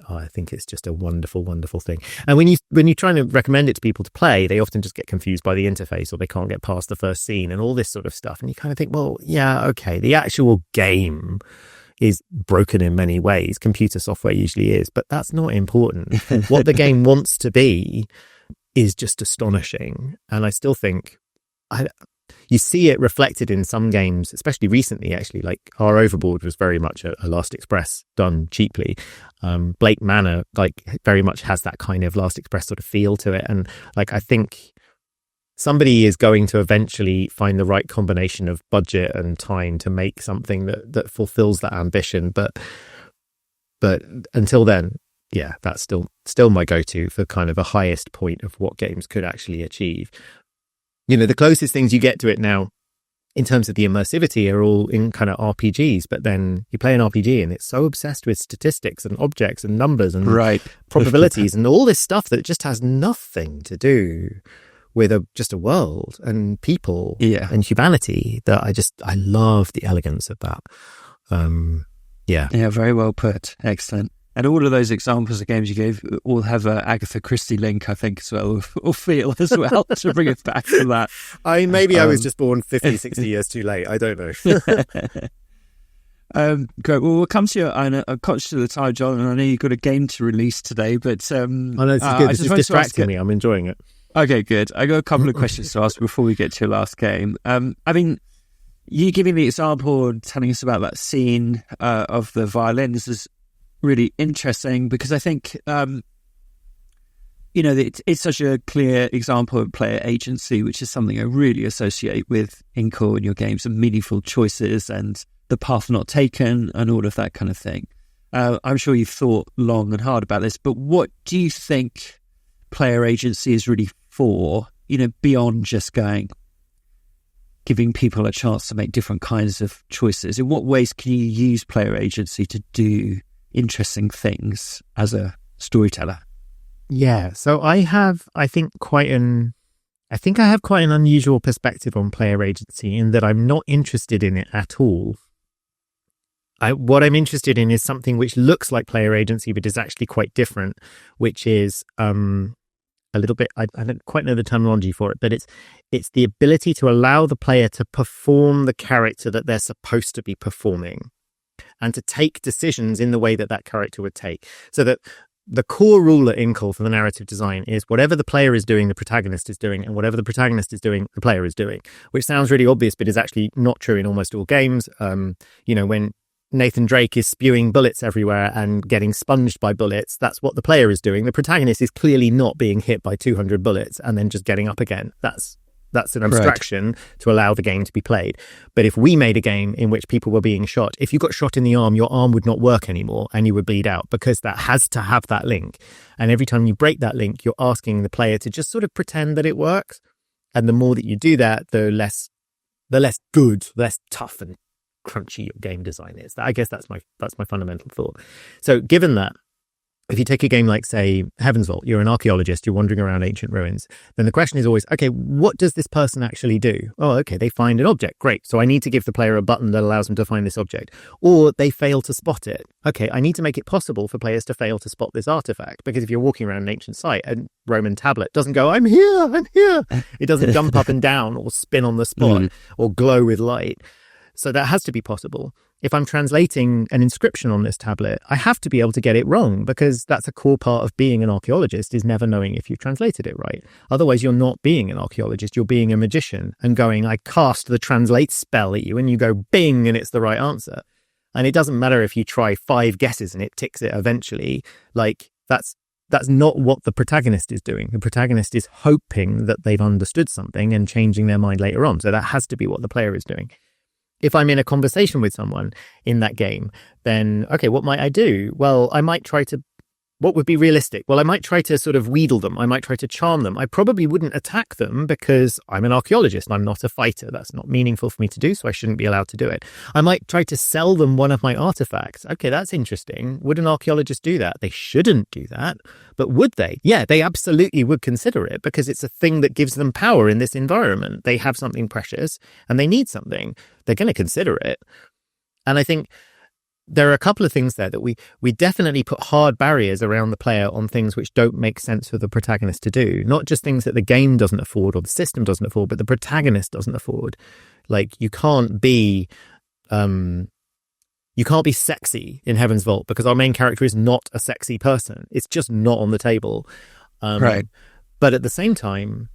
I think it's just a wonderful, wonderful thing. And when you're trying to recommend it to people to play, they often just get confused by the interface, or they can't get past the first scene and all this sort of stuff. And you kind of think, well, yeah, okay, the actual game is broken in many ways. Computer software usually is, but that's not important. What the game wants to be is just astonishing. And I still think you see it reflected in some games, especially recently, actually. Like our Overboard was very much a Last Express done cheaply. Blake Manor, like, very much has that kind of Last Express sort of feel to it. And like, I think somebody is going to eventually find the right combination of budget and time to make something that fulfills that ambition. But until then, yeah, that's still my go-to for kind of the highest point of what games could actually achieve. You know, the closest things you get to it now in terms of the immersivity are all in kind of RPGs, but then you play an RPG and it's so obsessed with statistics and objects and numbers and probabilities and all this stuff that just has nothing to do with just a world and people and humanity, that I love the elegance of that. Yeah, very well put. Excellent. And all of those examples of games you gave all have a Agatha Christie link, I think, as well, or feel as well, to bring us back to that. I was just born 50, 60 years too late. I don't know. Great. Well, we'll come to you. I'm conscious of the time, John, and I know you've got a game to release today, but... I know, this is good. This is distracting me. I'm enjoying it. Okay, good. I got a couple of questions to ask before we get to your last game. I mean, you giving the example and telling us about that scene of the violins is really interesting, because I think, it's such a clear example of player agency, which is something I really associate with Inkle and your games, and meaningful choices and the path not taken and all of that kind of thing. I'm sure you've thought long and hard about this, but what do you think player agency is really for, beyond just giving people a chance to make different kinds of choices? In what ways can you use player agency to do interesting things as a storyteller? Yeah, so I have quite an unusual perspective on player agency, in that I'm not interested in it at all. What I'm interested in is something which looks like player agency but is actually quite different, which is a little bit, I don't quite know the terminology for it, but it's the ability to allow the player to perform the character that they're supposed to be performing, and to take decisions in the way that character would take. So that the core rule at Inkle for the narrative design is whatever the player is doing, the protagonist is doing, and whatever the protagonist is doing, the player is doing, which sounds really obvious, but is actually not true in almost all games. When Nathan Drake is spewing bullets everywhere and getting sponged by bullets, that's what the player is doing. The protagonist is clearly not being hit by 200 bullets and then just getting up again. That's an abstraction to allow the game to be played. But if we made a game in which people were being shot, if you got shot in the arm, your arm would not work anymore and you would bleed out, because that has to have that link. And every time you break that link, you're asking the player to just sort of pretend that it works. And the more that you do that, the less good, less tough and crunchy your game design is. I guess that's my fundamental thought. So given that, if you take a game like, say, Heaven's Vault, you're an archaeologist, you're wandering around ancient ruins, then the question is always, okay, what does this person actually do? Oh, okay, they find an object. Great. So I need to give the player a button that allows them to find this object. Or they fail to spot it. Okay, I need to make it possible for players to fail to spot this artifact, because if you're walking around an ancient site, a Roman tablet doesn't go, I'm here. It doesn't jump up and down or spin on the spot or glow with light. So that has to be possible. If I'm translating an inscription on this tablet, I have to be able to get it wrong, because that's a core part of being an archaeologist, is never knowing if you've translated it right. Otherwise, you're not being an archaeologist, you're being a magician and going, I cast the translate spell at you, and you go bing and it's the right answer. And it doesn't matter if you try 5 guesses and it ticks it eventually. Like, that's not what the protagonist is doing. The protagonist is hoping that they've understood something and changing their mind later on. So that has to be what the player is doing. If I'm in a conversation with someone in that game, then, okay, what might I do? Well, I might try to, what would be realistic? Well, I might try to sort of wheedle them. I might try to charm them. I probably wouldn't attack them, because I'm an archaeologist and I'm not a fighter. That's not meaningful for me to do, so I shouldn't be allowed to do it. I might try to sell them one of my artifacts. Okay, that's interesting. Would an archaeologist do that? They shouldn't do that, but would they? Yeah, they absolutely would consider it, because it's a thing that gives them power in this environment. They have something precious and they need something. They're going to consider it. And I think there are a couple of things there that we definitely put hard barriers around the player on things which don't make sense for the protagonist to do. Not just things that the game doesn't afford or the system doesn't afford, but the protagonist doesn't afford. Like, you can't be sexy in Heaven's Vault, because our main character is not a sexy person. It's just not on the table. Right. But at the same time,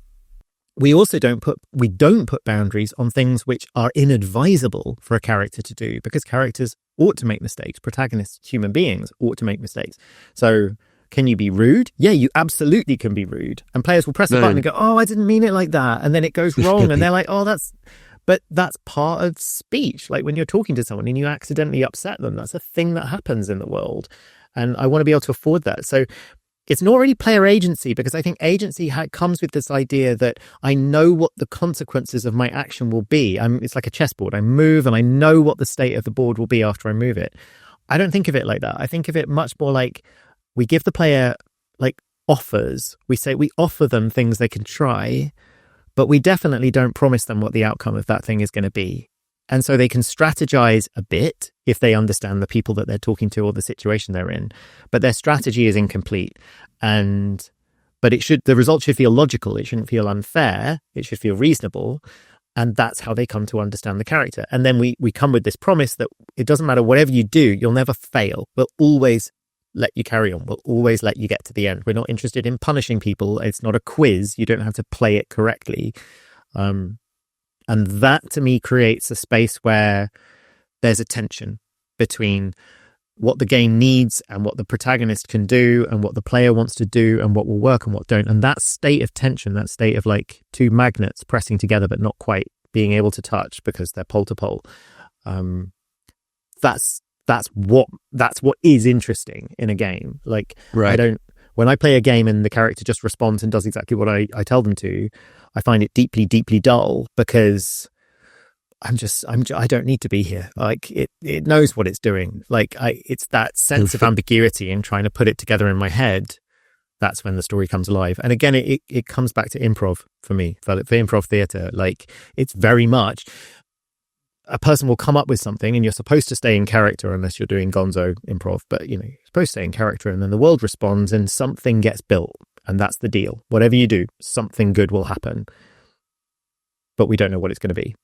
we don't put boundaries on things which are inadvisable for a character to do, because characters ought to make mistakes. Protagonists, human beings, ought to make mistakes. So Can you be rude? Yeah, you absolutely can be rude. And players will press the button and go, oh, I didn't mean it like that. And then it goes wrong. And they're like, oh, but that's part of speech. Like when you're talking to someone and you accidentally upset them, that's a thing that happens in the world. And I want to be able to afford that. So it's not really player agency, because I think agency comes with this idea that I know what the consequences of my action will be. It's like a chessboard. I move and I know what the state of the board will be after I move it. I don't think of it like that. I think of it much more like we give the player like offers. We say we offer them things they can try, but we definitely don't promise them what the outcome of that thing is going to be. And so they can strategize a bit if they understand the people that they're talking to or the situation they're in, but their strategy is incomplete. But the result should feel logical. It shouldn't feel unfair. It should feel reasonable. And that's how they come to understand the character. And then we come with this promise that it doesn't matter whatever you do, you'll never fail. We'll always let you carry on. We'll always let you get to the end. We're not interested in punishing people. It's not a quiz. You don't have to play it correctly. And that to me creates a space where there's a tension between what the game needs and what the protagonist can do and what the player wants to do and what will work and what don't. And that state of tension, that state of like two magnets pressing together but not quite being able to touch because they're pole to pole. That's what is interesting in a game. Like, right. When I play a game and the character just responds and does exactly what I tell them to, I find it deeply, deeply dull, because I don't need to be here. Like it knows what it's doing. Like it's that sense of ambiguity and trying to put it together in my head. That's when the story comes alive. And again, it comes back to improv for me, for improv theater. Like it's very much a person will come up with something and you're supposed to stay in character unless you're doing gonzo improv, but you're supposed to stay in character, and then the world responds and something gets built. And that's the deal. Whatever you do, something good will happen. But we don't know what it's going to be.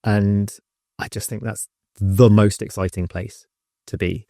And I just think that's the most exciting place to be.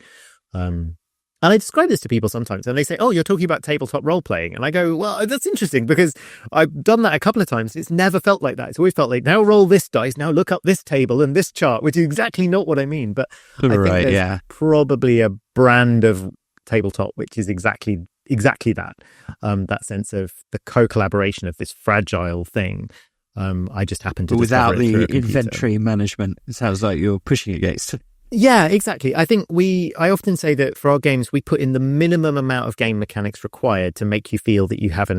And I describe this to people sometimes and they say, oh, you're talking about tabletop role playing. And I go, well, that's interesting because I've done that a couple of times. It's never felt like that. It's always felt like, now roll this dice, now look up this table and this chart, which is exactly not what I mean. But I think there's probably a brand of tabletop which is exactly that. That sense of the co-collaboration of this fragile thing. I just happen to without the inventory management. It sounds like you're pushing against. Yeah, exactly. I think I often say that for our games, we put in the minimum amount of game mechanics required to make you feel that you have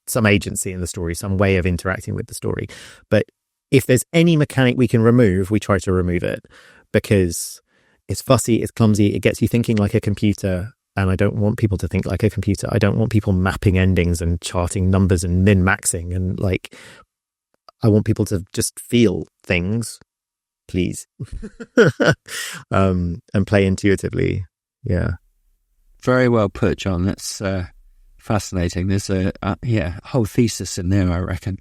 some agency in the story, some way of interacting with the story. But if there's any mechanic we can remove, we try to remove it, because it's fussy, it's clumsy, it gets you thinking like a computer. And I don't want people to think like a computer. I don't want people mapping endings and charting numbers and min-maxing. And like, I want people to just feel things, please, and play intuitively. Yeah. Very well put, Jon. That's fascinating. There's a whole thesis in there, I reckon.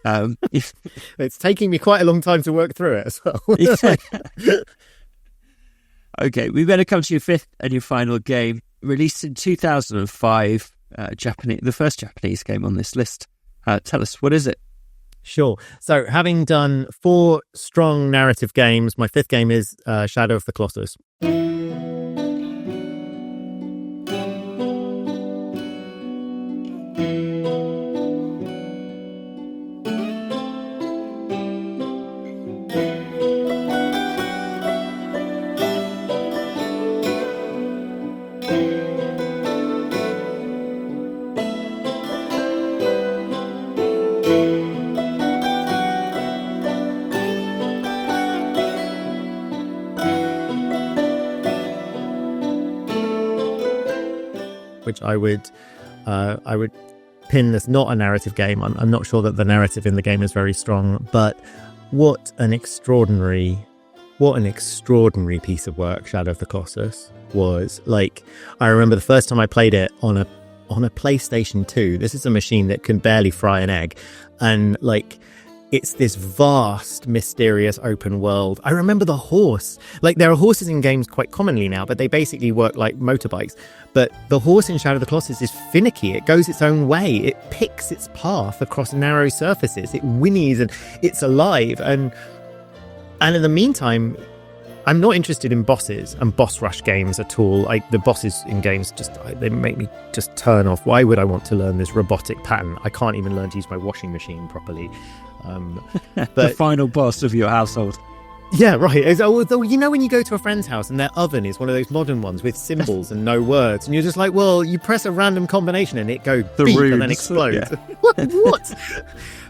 It's taking me quite a long time to work through it as well. Okay, we better come to your fifth and your final game. Released in 2005, the first Japanese game on this list. Tell us, what is it? Sure. So, having done 4 strong narrative games, my fifth game is Shadow of the Colossus. Which I would pin as not a narrative game. I'm not sure that the narrative in the game is very strong, but what an extraordinary piece of work Shadow of the Colossus was. Like, I remember the first time I played it on a PlayStation 2. This is a machine that can barely fry an egg, and like, it's this vast, mysterious open world. I remember the horse. Like, there are horses in games quite commonly now, but they basically work like motorbikes. But the horse in Shadow of the Colossus is finicky. It goes its own way. It picks its path across narrow surfaces. It whinnies and it's alive. And in the meantime, I'm not interested in bosses and boss rush games at all. The bosses in games they make me just turn off. Why would I want to learn this robotic pattern? I can't even learn to use my washing machine properly. But the final boss of your household. Yeah, right. Although, you know, when you go to a friend's house and their oven is one of those modern ones with symbols and no words, and you're just like, well, you press a random combination and it goes beep and then explodes. Yeah. What?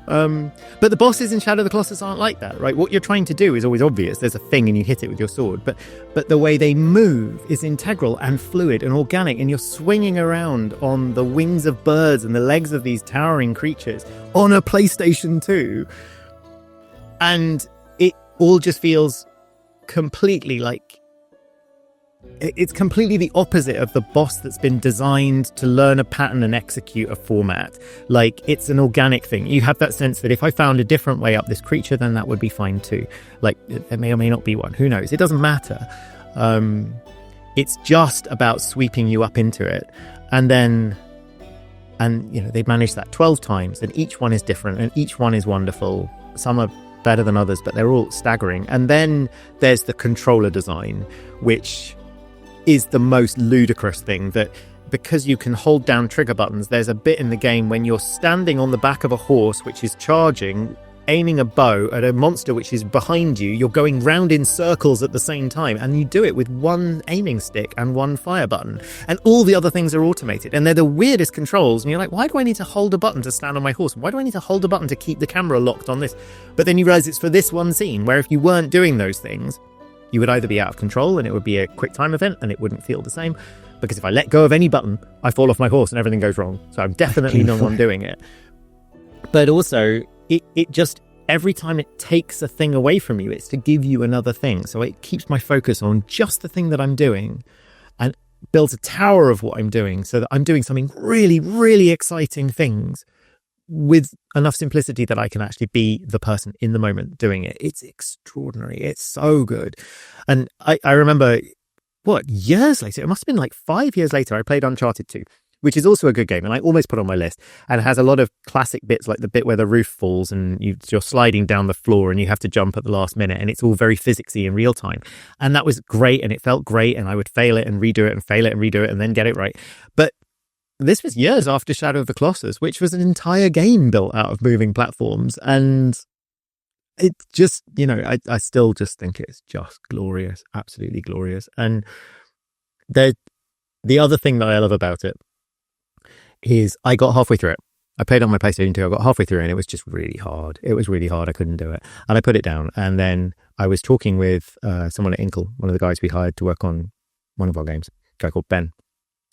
But the bosses in Shadow of the Colossus aren't like that, right? What you're trying to do is always obvious. There's a thing and you hit it with your sword. But the way they move is integral and fluid and organic, and you're swinging around on the wings of birds and the legs of these towering creatures on a PlayStation 2. And all just feels completely like it's completely the opposite of the boss that's been designed to learn a pattern and execute a format. Like, it's an organic thing. You have that sense that if I found a different way up this creature, then that would be fine too. Like, there may or may not be one. Who knows? It doesn't matter. It's just about sweeping you up into it. And you know, they've managed that 12 times, and each one is different and each one is wonderful. Some are better than others, but they're all staggering. And then there's the controller design, which is the most ludicrous thing, that because you can hold down trigger buttons, there's a bit in the game when you're standing on the back of a horse which is charging, aiming a bow at a monster which is behind you. You're going round in circles at the same time, and you do it with one aiming stick and one fire button, and all the other things are automated, and they're the weirdest controls. And you're like, why do I need to hold a button to stand on my horse? Why do I need to hold a button to keep the camera locked on this? But then you realize it's for this one scene, where if you weren't doing those things, you would either be out of control and it would be a quick time event and it wouldn't feel the same, because if I let go of any button, I fall off my horse and everything goes wrong. So I'm definitely not one doing it. But also, it just, every time it takes a thing away from you, it's to give you another thing. So it keeps my focus on just the thing that I'm doing and builds a tower of what I'm doing, so that I'm doing something really, really exciting things with enough simplicity that I can actually be the person in the moment doing it. It's extraordinary. It's so good. And I remember, years later, it must have been like 5 years later, I played Uncharted 2, which is also a good game, and I almost put on my list, and it has a lot of classic bits, like the bit where the roof falls and you're sliding down the floor and you have to jump at the last minute, and it's all very physicsy in real time. And that was great, and it felt great, and I would fail it and redo it and fail it and redo it and then get it right. But this was years after Shadow of the Colossus, which was an entire game built out of moving platforms. And it just, you know, I still just think it's just glorious, absolutely glorious. And the other thing that I love about it is I got halfway through it. I played on my PlayStation 2, I got halfway through, and it was just really hard. It was really hard. I couldn't do it. And I put it down. And then I was talking with someone at Inkle, one of the guys we hired to work on one of our games, a guy called Ben.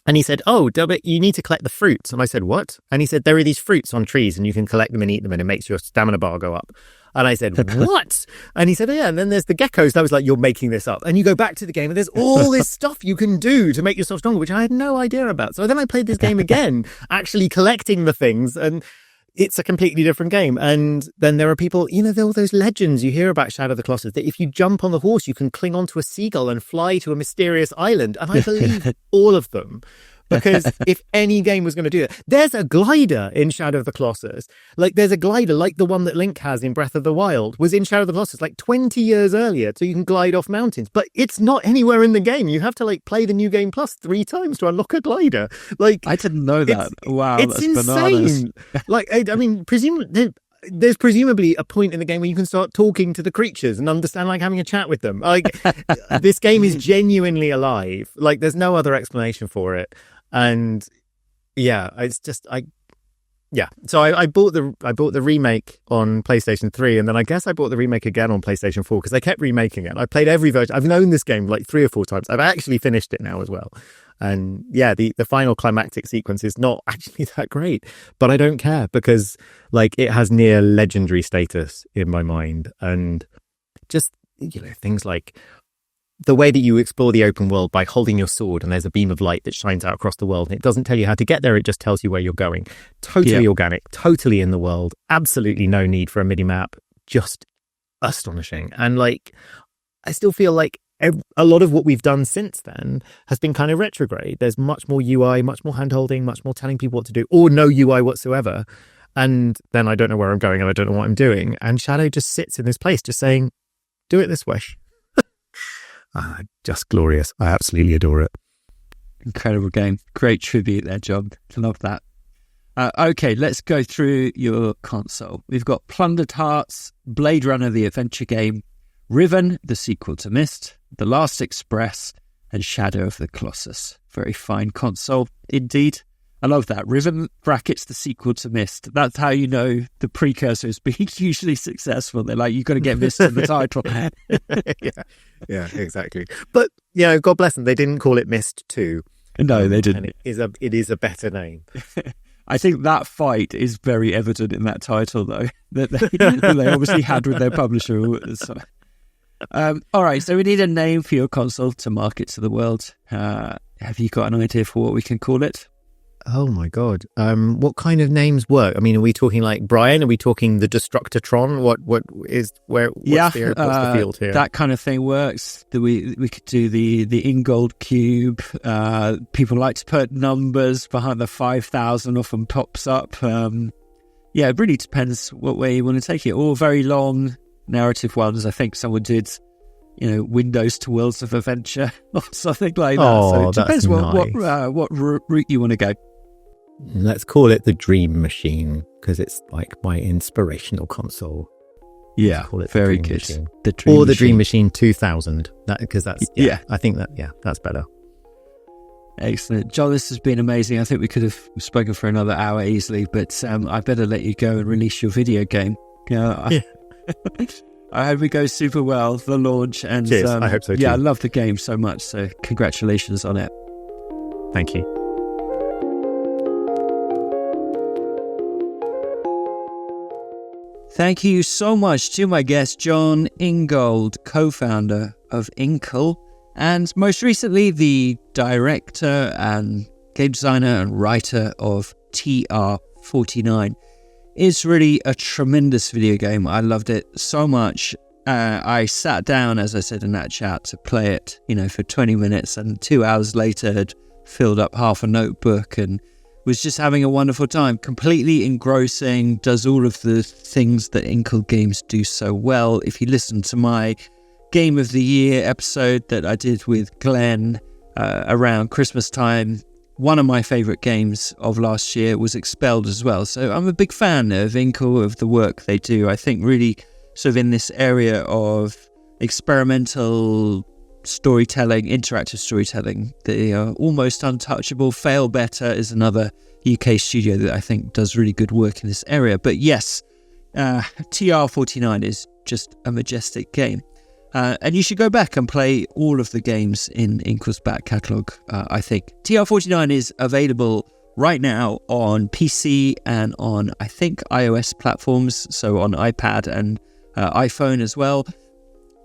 And he said, oh, Delbert, you need to collect the fruits. And I said, what? And he said, there are these fruits on trees and you can collect them and eat them and it makes your stamina bar go up. And I said, what? And he said, oh, yeah. And then there's the geckos. And I was like, you're making this up. And you go back to the game and there's all this stuff you can do to make yourself stronger, which I had no idea about. So then I played this game again, actually collecting the things, and it's a completely different game. And then there are people, you know, there are all those legends you hear about Shadow of the Colossus, that if you jump on the horse, you can cling onto a seagull and fly to a mysterious island. And I believe all of them. Because if any game was going to do it, there's a glider in Shadow of the Colossus. Like, there's a glider like the one that Link has in Breath of the Wild, was in Shadow of the Colossus like 20 years earlier, so you can glide off mountains. But it's not anywhere in the game. You have to like play the New Game Plus 3 times to unlock a glider. Like, I didn't know that. Wow, it's that's insane. Bananas. Like, I mean, there's presumably a point in the game where you can start talking to the creatures and understand, like having a chat with them. Like, this game is genuinely alive. Like, there's no other explanation for it. And yeah, it's just So I bought the remake on PlayStation 3, and then I guess I bought the remake again on PlayStation 4 because they kept remaking it. I played every version. I've known this game like 3 or 4 times. I've actually finished it now as well. And yeah, the final climactic sequence is not actually that great, but I don't care because like it has near legendary status in my mind. And just, you know, things like the way that you explore the open world by holding your sword and there's a beam of light that shines out across the world and it doesn't tell you how to get there, it just tells you where you're going. Totally organic, totally in the world, absolutely no need for a MIDI map, just astonishing. And like, I still feel like a lot of what we've done since then has been kind of retrograde. There's much more UI, much more hand-holding, much more telling people what to do, or no UI whatsoever. And then I don't know where I'm going and I don't know what I'm doing. And Shadow just sits in this place just saying, do it this way. Just glorious. I absolutely adore it. Incredible game. Great tribute there, Jon. Love that. Okay, let's go through your console. We've got Plundered Hearts, Blade Runner the Adventure Game, Riven, the sequel to Myst, The Last Express, and Shadow of the Colossus. Very fine console indeed. I love that. Riven brackets the sequel to Myst. That's how you know the precursor has been hugely successful. They're like, you've got to get Myst in the title. yeah, exactly. But, God bless them. They didn't call it Myst 2. No, they didn't. And it is a better name. I think that fight is very evident in that title, though, that they obviously had with their publisher. So. All right, so we need a name for your console to market to the world. Have you got an idea for what we can call it? Oh my God. What kind of names work? I mean, are we talking like Brian? Are we talking the Destructatron? What's the field here? That kind of thing works. We could do the Ingold cube. People like to put numbers behind the 5,000 often pops up. It really depends what way you want to take it. Or very long narrative ones. I think someone did, Windows to Worlds of Adventure or something like that. So it depends what route you want to go. Let's call it the Dream Machine because it's like my inspirational console. Yeah, call it very good. Machine. The Dream Machine 2000. Because that's I think that's better. Excellent, Jon. This has been amazing. I think we could have spoken for another hour easily, but I better let you go and release your video game. I hope it goes super well, the launch, and cheers. I hope so too. Yeah, I love the game so much. So congratulations on it. Thank you. Thank you so much to my guest, Jon Ingold, co-founder of Inkle, and most recently the director and game designer and writer of TR49. It's really a tremendous video game. I loved it so much. I sat down, as I said in that chat, to play it, for 20 minutes, and 2 hours later had filled up half a notebook and was just having a wonderful time. Completely engrossing, does all of the things that Inkle games do so well. If you listen to my Game of the Year episode that I did with Glenn around Christmas time, one of my favourite games of last year was Expelled as well. So I'm a big fan of Inkle, of the work they do. I think really sort of in this area of experimental storytelling, interactive storytelling, they are almost untouchable. Fail Better is another UK studio that I think does really good work in this area. But yes, TR49 is just a majestic game. And you should go back and play all of the games in Inkle's back catalogue, I think. TR49 is available right now on PC and on, I think, iOS platforms, so on iPad and iPhone as well.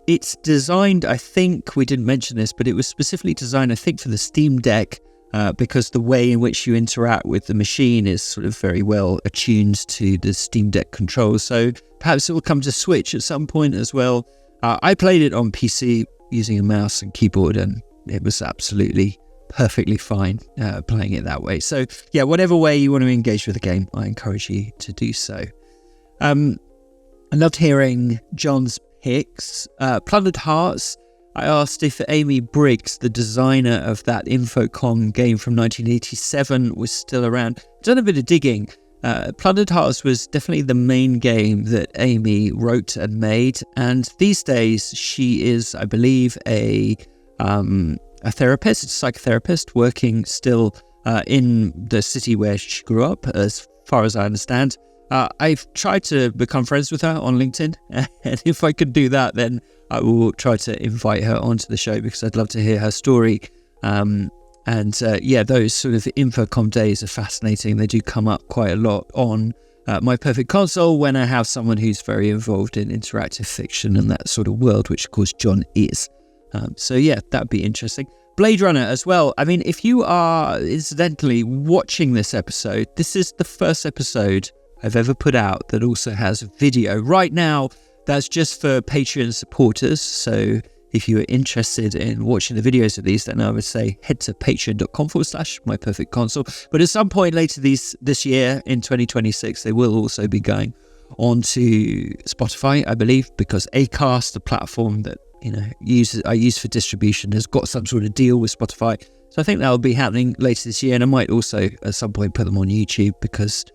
It's designed, I think, we didn't mention this, but it was specifically designed, I think, for the Steam Deck, because the way in which you interact with the machine is sort of very well attuned to the Steam Deck controls. So perhaps it will come to Switch at some point as well. I played it on PC using a mouse and keyboard, and it was absolutely perfectly fine playing it that way. So yeah, whatever way you want to engage with the game, I encourage you to do so. I loved hearing Jon's picks. Plundered Hearts, I asked if Amy Briggs, the designer of that Infocom game from 1987, was still around. Done a bit of digging. Plundered Hearts was definitely the main game that Amy wrote and made, and these days she is, I believe, a therapist, a psychotherapist, working still in the city where she grew up, as far as I understand. I've tried to become friends with her on LinkedIn, and if I could do that, then I will try to invite her onto the show because I'd love to hear her story. Those sort of Infocom days are fascinating. They do come up quite a lot on My Perfect Console when I have someone who's very involved in interactive fiction and that sort of world, which of course Jon is. That'd be interesting. Blade Runner as well. I mean, if you are incidentally watching this episode, this is the first episode I've ever put out that also has video. Right now, that's just for Patreon supporters. So if you are interested in watching the videos of these, then I would say head to patreon.com/myperfectconsole. But at some point later this year, in 2026, they will also be going onto Spotify, I believe, because Acast, the platform that I use for distribution has got some sort of deal with Spotify. So I think that'll be happening later this year, and I might also at some point put them on YouTube because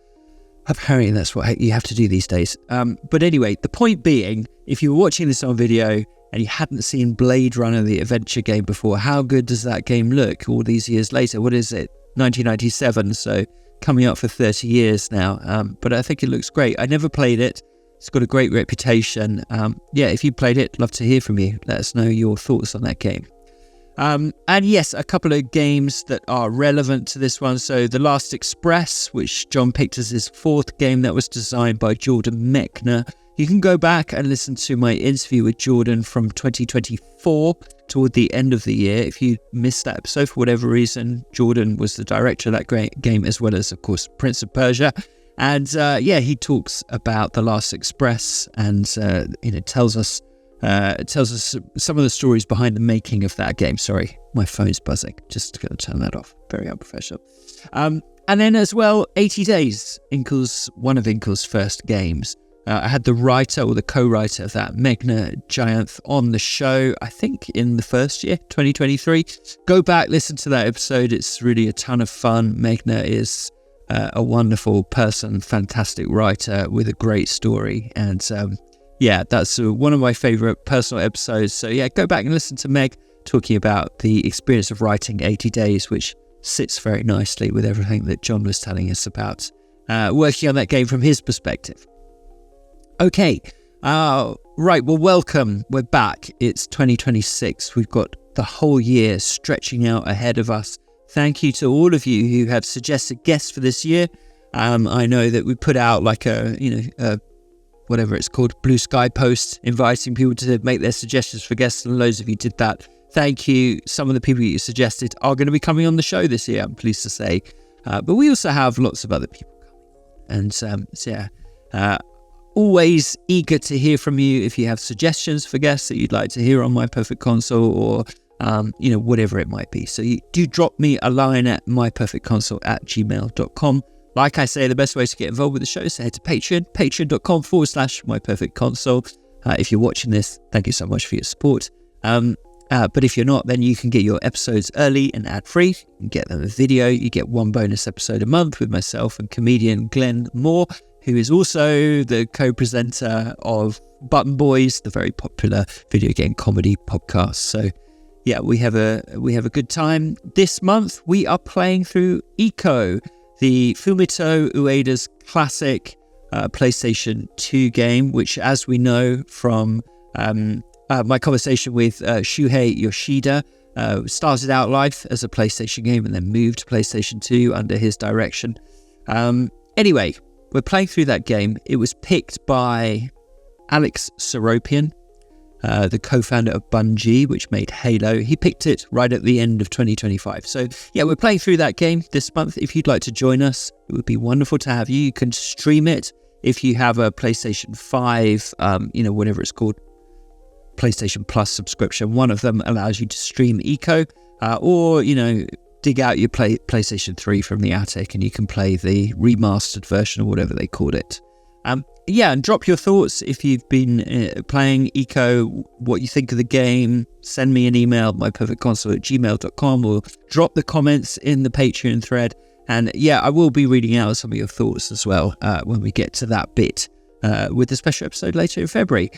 apparently that's what you have to do these days. But anyway, the point being, if you were watching this on video and you hadn't seen Blade Runner, the adventure game before, how good does that game look all these years later? What is it? 1997, so coming up for 30 years now. But I think it looks great. I never played it. It's got a great reputation. If you played it, love to hear from you. Let us know your thoughts on that game. And yes, a couple of games that are relevant to this one. So The Last Express, which John picked as his fourth game, that was designed by Jordan Mechner. You can go back and listen to my interview with Jordan from 2024 toward the end of the year. If you missed that episode for whatever reason, Jordan was the director of that great game, as well as, of course, Prince of Persia. And he talks about The Last Express and tells us some of the stories behind the making of that game. Sorry, my phone's buzzing. Just going to turn that off. Very unprofessional. And then as well, 80 Days, one of Inkle's first games. I had the writer or the co-writer of that, Meghna Jayanth, on the show, I think in the first year, 2023. Go back, listen to that episode. It's really a ton of fun. Meghna is a wonderful person, fantastic writer with a great story. And that's one of my favourite personal episodes. So go back and listen to Meg talking about the experience of writing 80 Days, which sits very nicely with everything that John was telling us about working on that game from his perspective. Okay, right, well, welcome. We're back. It's 2026. We've got the whole year stretching out ahead of us. Thank you to all of you who have suggested guests for this year. I know that we put out like a whatever it's called, Blue Sky post, inviting people to make their suggestions for guests, and loads of you did that. Thank you. Some of the people you suggested are going to be coming on the show this year, I'm pleased to say. But we also have lots of other people coming on. And always eager to hear from you if you have suggestions for guests that you'd like to hear on My Perfect Console, or whatever it might be. So you do drop me a line at myperfectconsole@gmail.com. Like I say, the best way to get involved with the show is to head to Patreon, patreon.com/myperfectconsole. If you're watching this, thank you so much for your support. But if you're not, then you can get your episodes early and ad-free. You can get them a video. You get one bonus episode a month with myself and comedian Glenn Moore, who is also the co-presenter of Button Boys, the very popular video game comedy podcast. So we have a good time. This month we are playing through Ico, the Fumito Ueda's classic PlayStation 2 game, which, as we know from my conversation with Shuhei Yoshida, started out life as a PlayStation game and then moved to PlayStation 2 under his direction. Anyway, we're playing through that game. It was picked by Alex Seropian, the co-founder of Bungie, which made Halo. He picked it right at the end of 2025. So we're playing through that game this month. If you'd like to join us, it would be wonderful to have you. You can stream it if you have a PlayStation 5, whatever it's called, PlayStation Plus subscription. One of them allows you to stream Ico, or dig out your PlayStation 3 from the attic and you can play the remastered version or whatever they called it. And drop your thoughts if you've been playing Ico, what you think of the game. Send me an email, myperfectconsole@gmail.com, or drop the comments in the Patreon thread. And I will be reading out some of your thoughts as well when we get to that bit with the special episode later in February.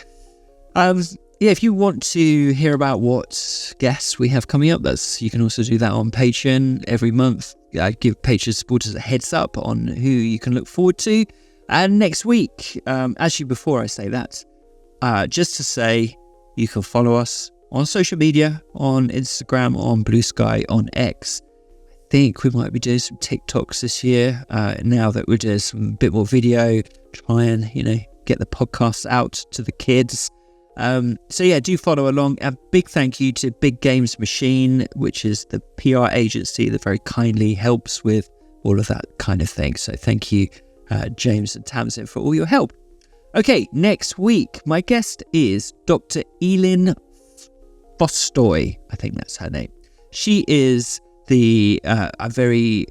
If you want to hear about what guests we have coming up, you can also do that on Patreon every month. I give Patreon supporters a heads up on who you can look forward to. And next week, actually before I say that, just to say you can follow us on social media, on Instagram, on Blue Sky, on X. I think we might be doing some TikToks this year, now that we're doing some bit more video, try and, get the podcast out to the kids. Do follow along. A big thank you to Big Games Machine, which is the PR agency that very kindly helps with all of that kind of thing. So thank you, James and Tamsin, for all your help. Okay, next week, my guest is Dr. Elin Fostoy. I think that's her name. She is a very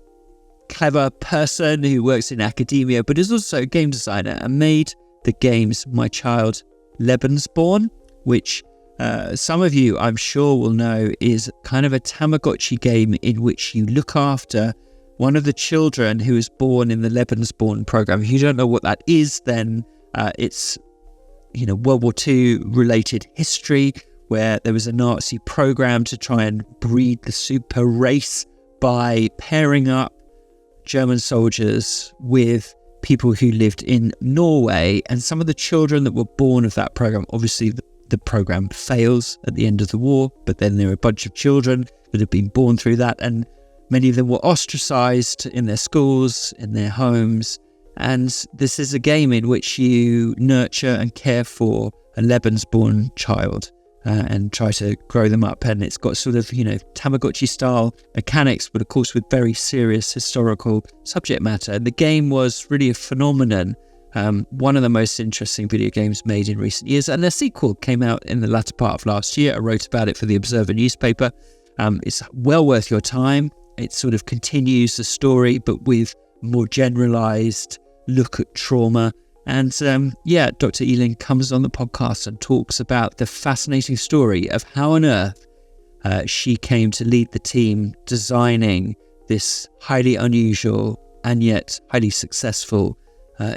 clever person who works in academia, but is also a game designer and made the games My Child Lebensborn, which some of you, I'm sure, will know is kind of a Tamagotchi game in which you look after one of the children who is born in the Lebensborn program. If you don't know what that is, then it's World War II related history, where there was a Nazi program to try and breed the super race by pairing up German soldiers with people who lived in Norway. And some of the children that were born of that program, obviously the program fails at the end of the war, but then there are a bunch of children that have been born through that, and many of them were ostracized in their schools, in their homes. And this is a game in which you nurture and care for a Lebensborn child and try to grow them up. And it's got sort of, Tamagotchi style mechanics, but of course with very serious historical subject matter. And the game was really a phenomenon. One of the most interesting video games made in recent years. And a sequel came out in the latter part of last year. I wrote about it for the Observer newspaper. It's well worth your time. It sort of continues the story, but with more generalized look at trauma. And Dr. Elin comes on the podcast and talks about the fascinating story of how on earth she came to lead the team designing this highly unusual and yet highly successul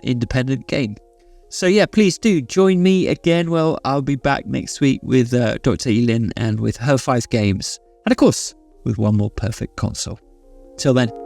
independent game. So please do join me again. Well, I'll be back next week with Dr. Elin and with her 5 games. And of course, with one more perfect console. Till then.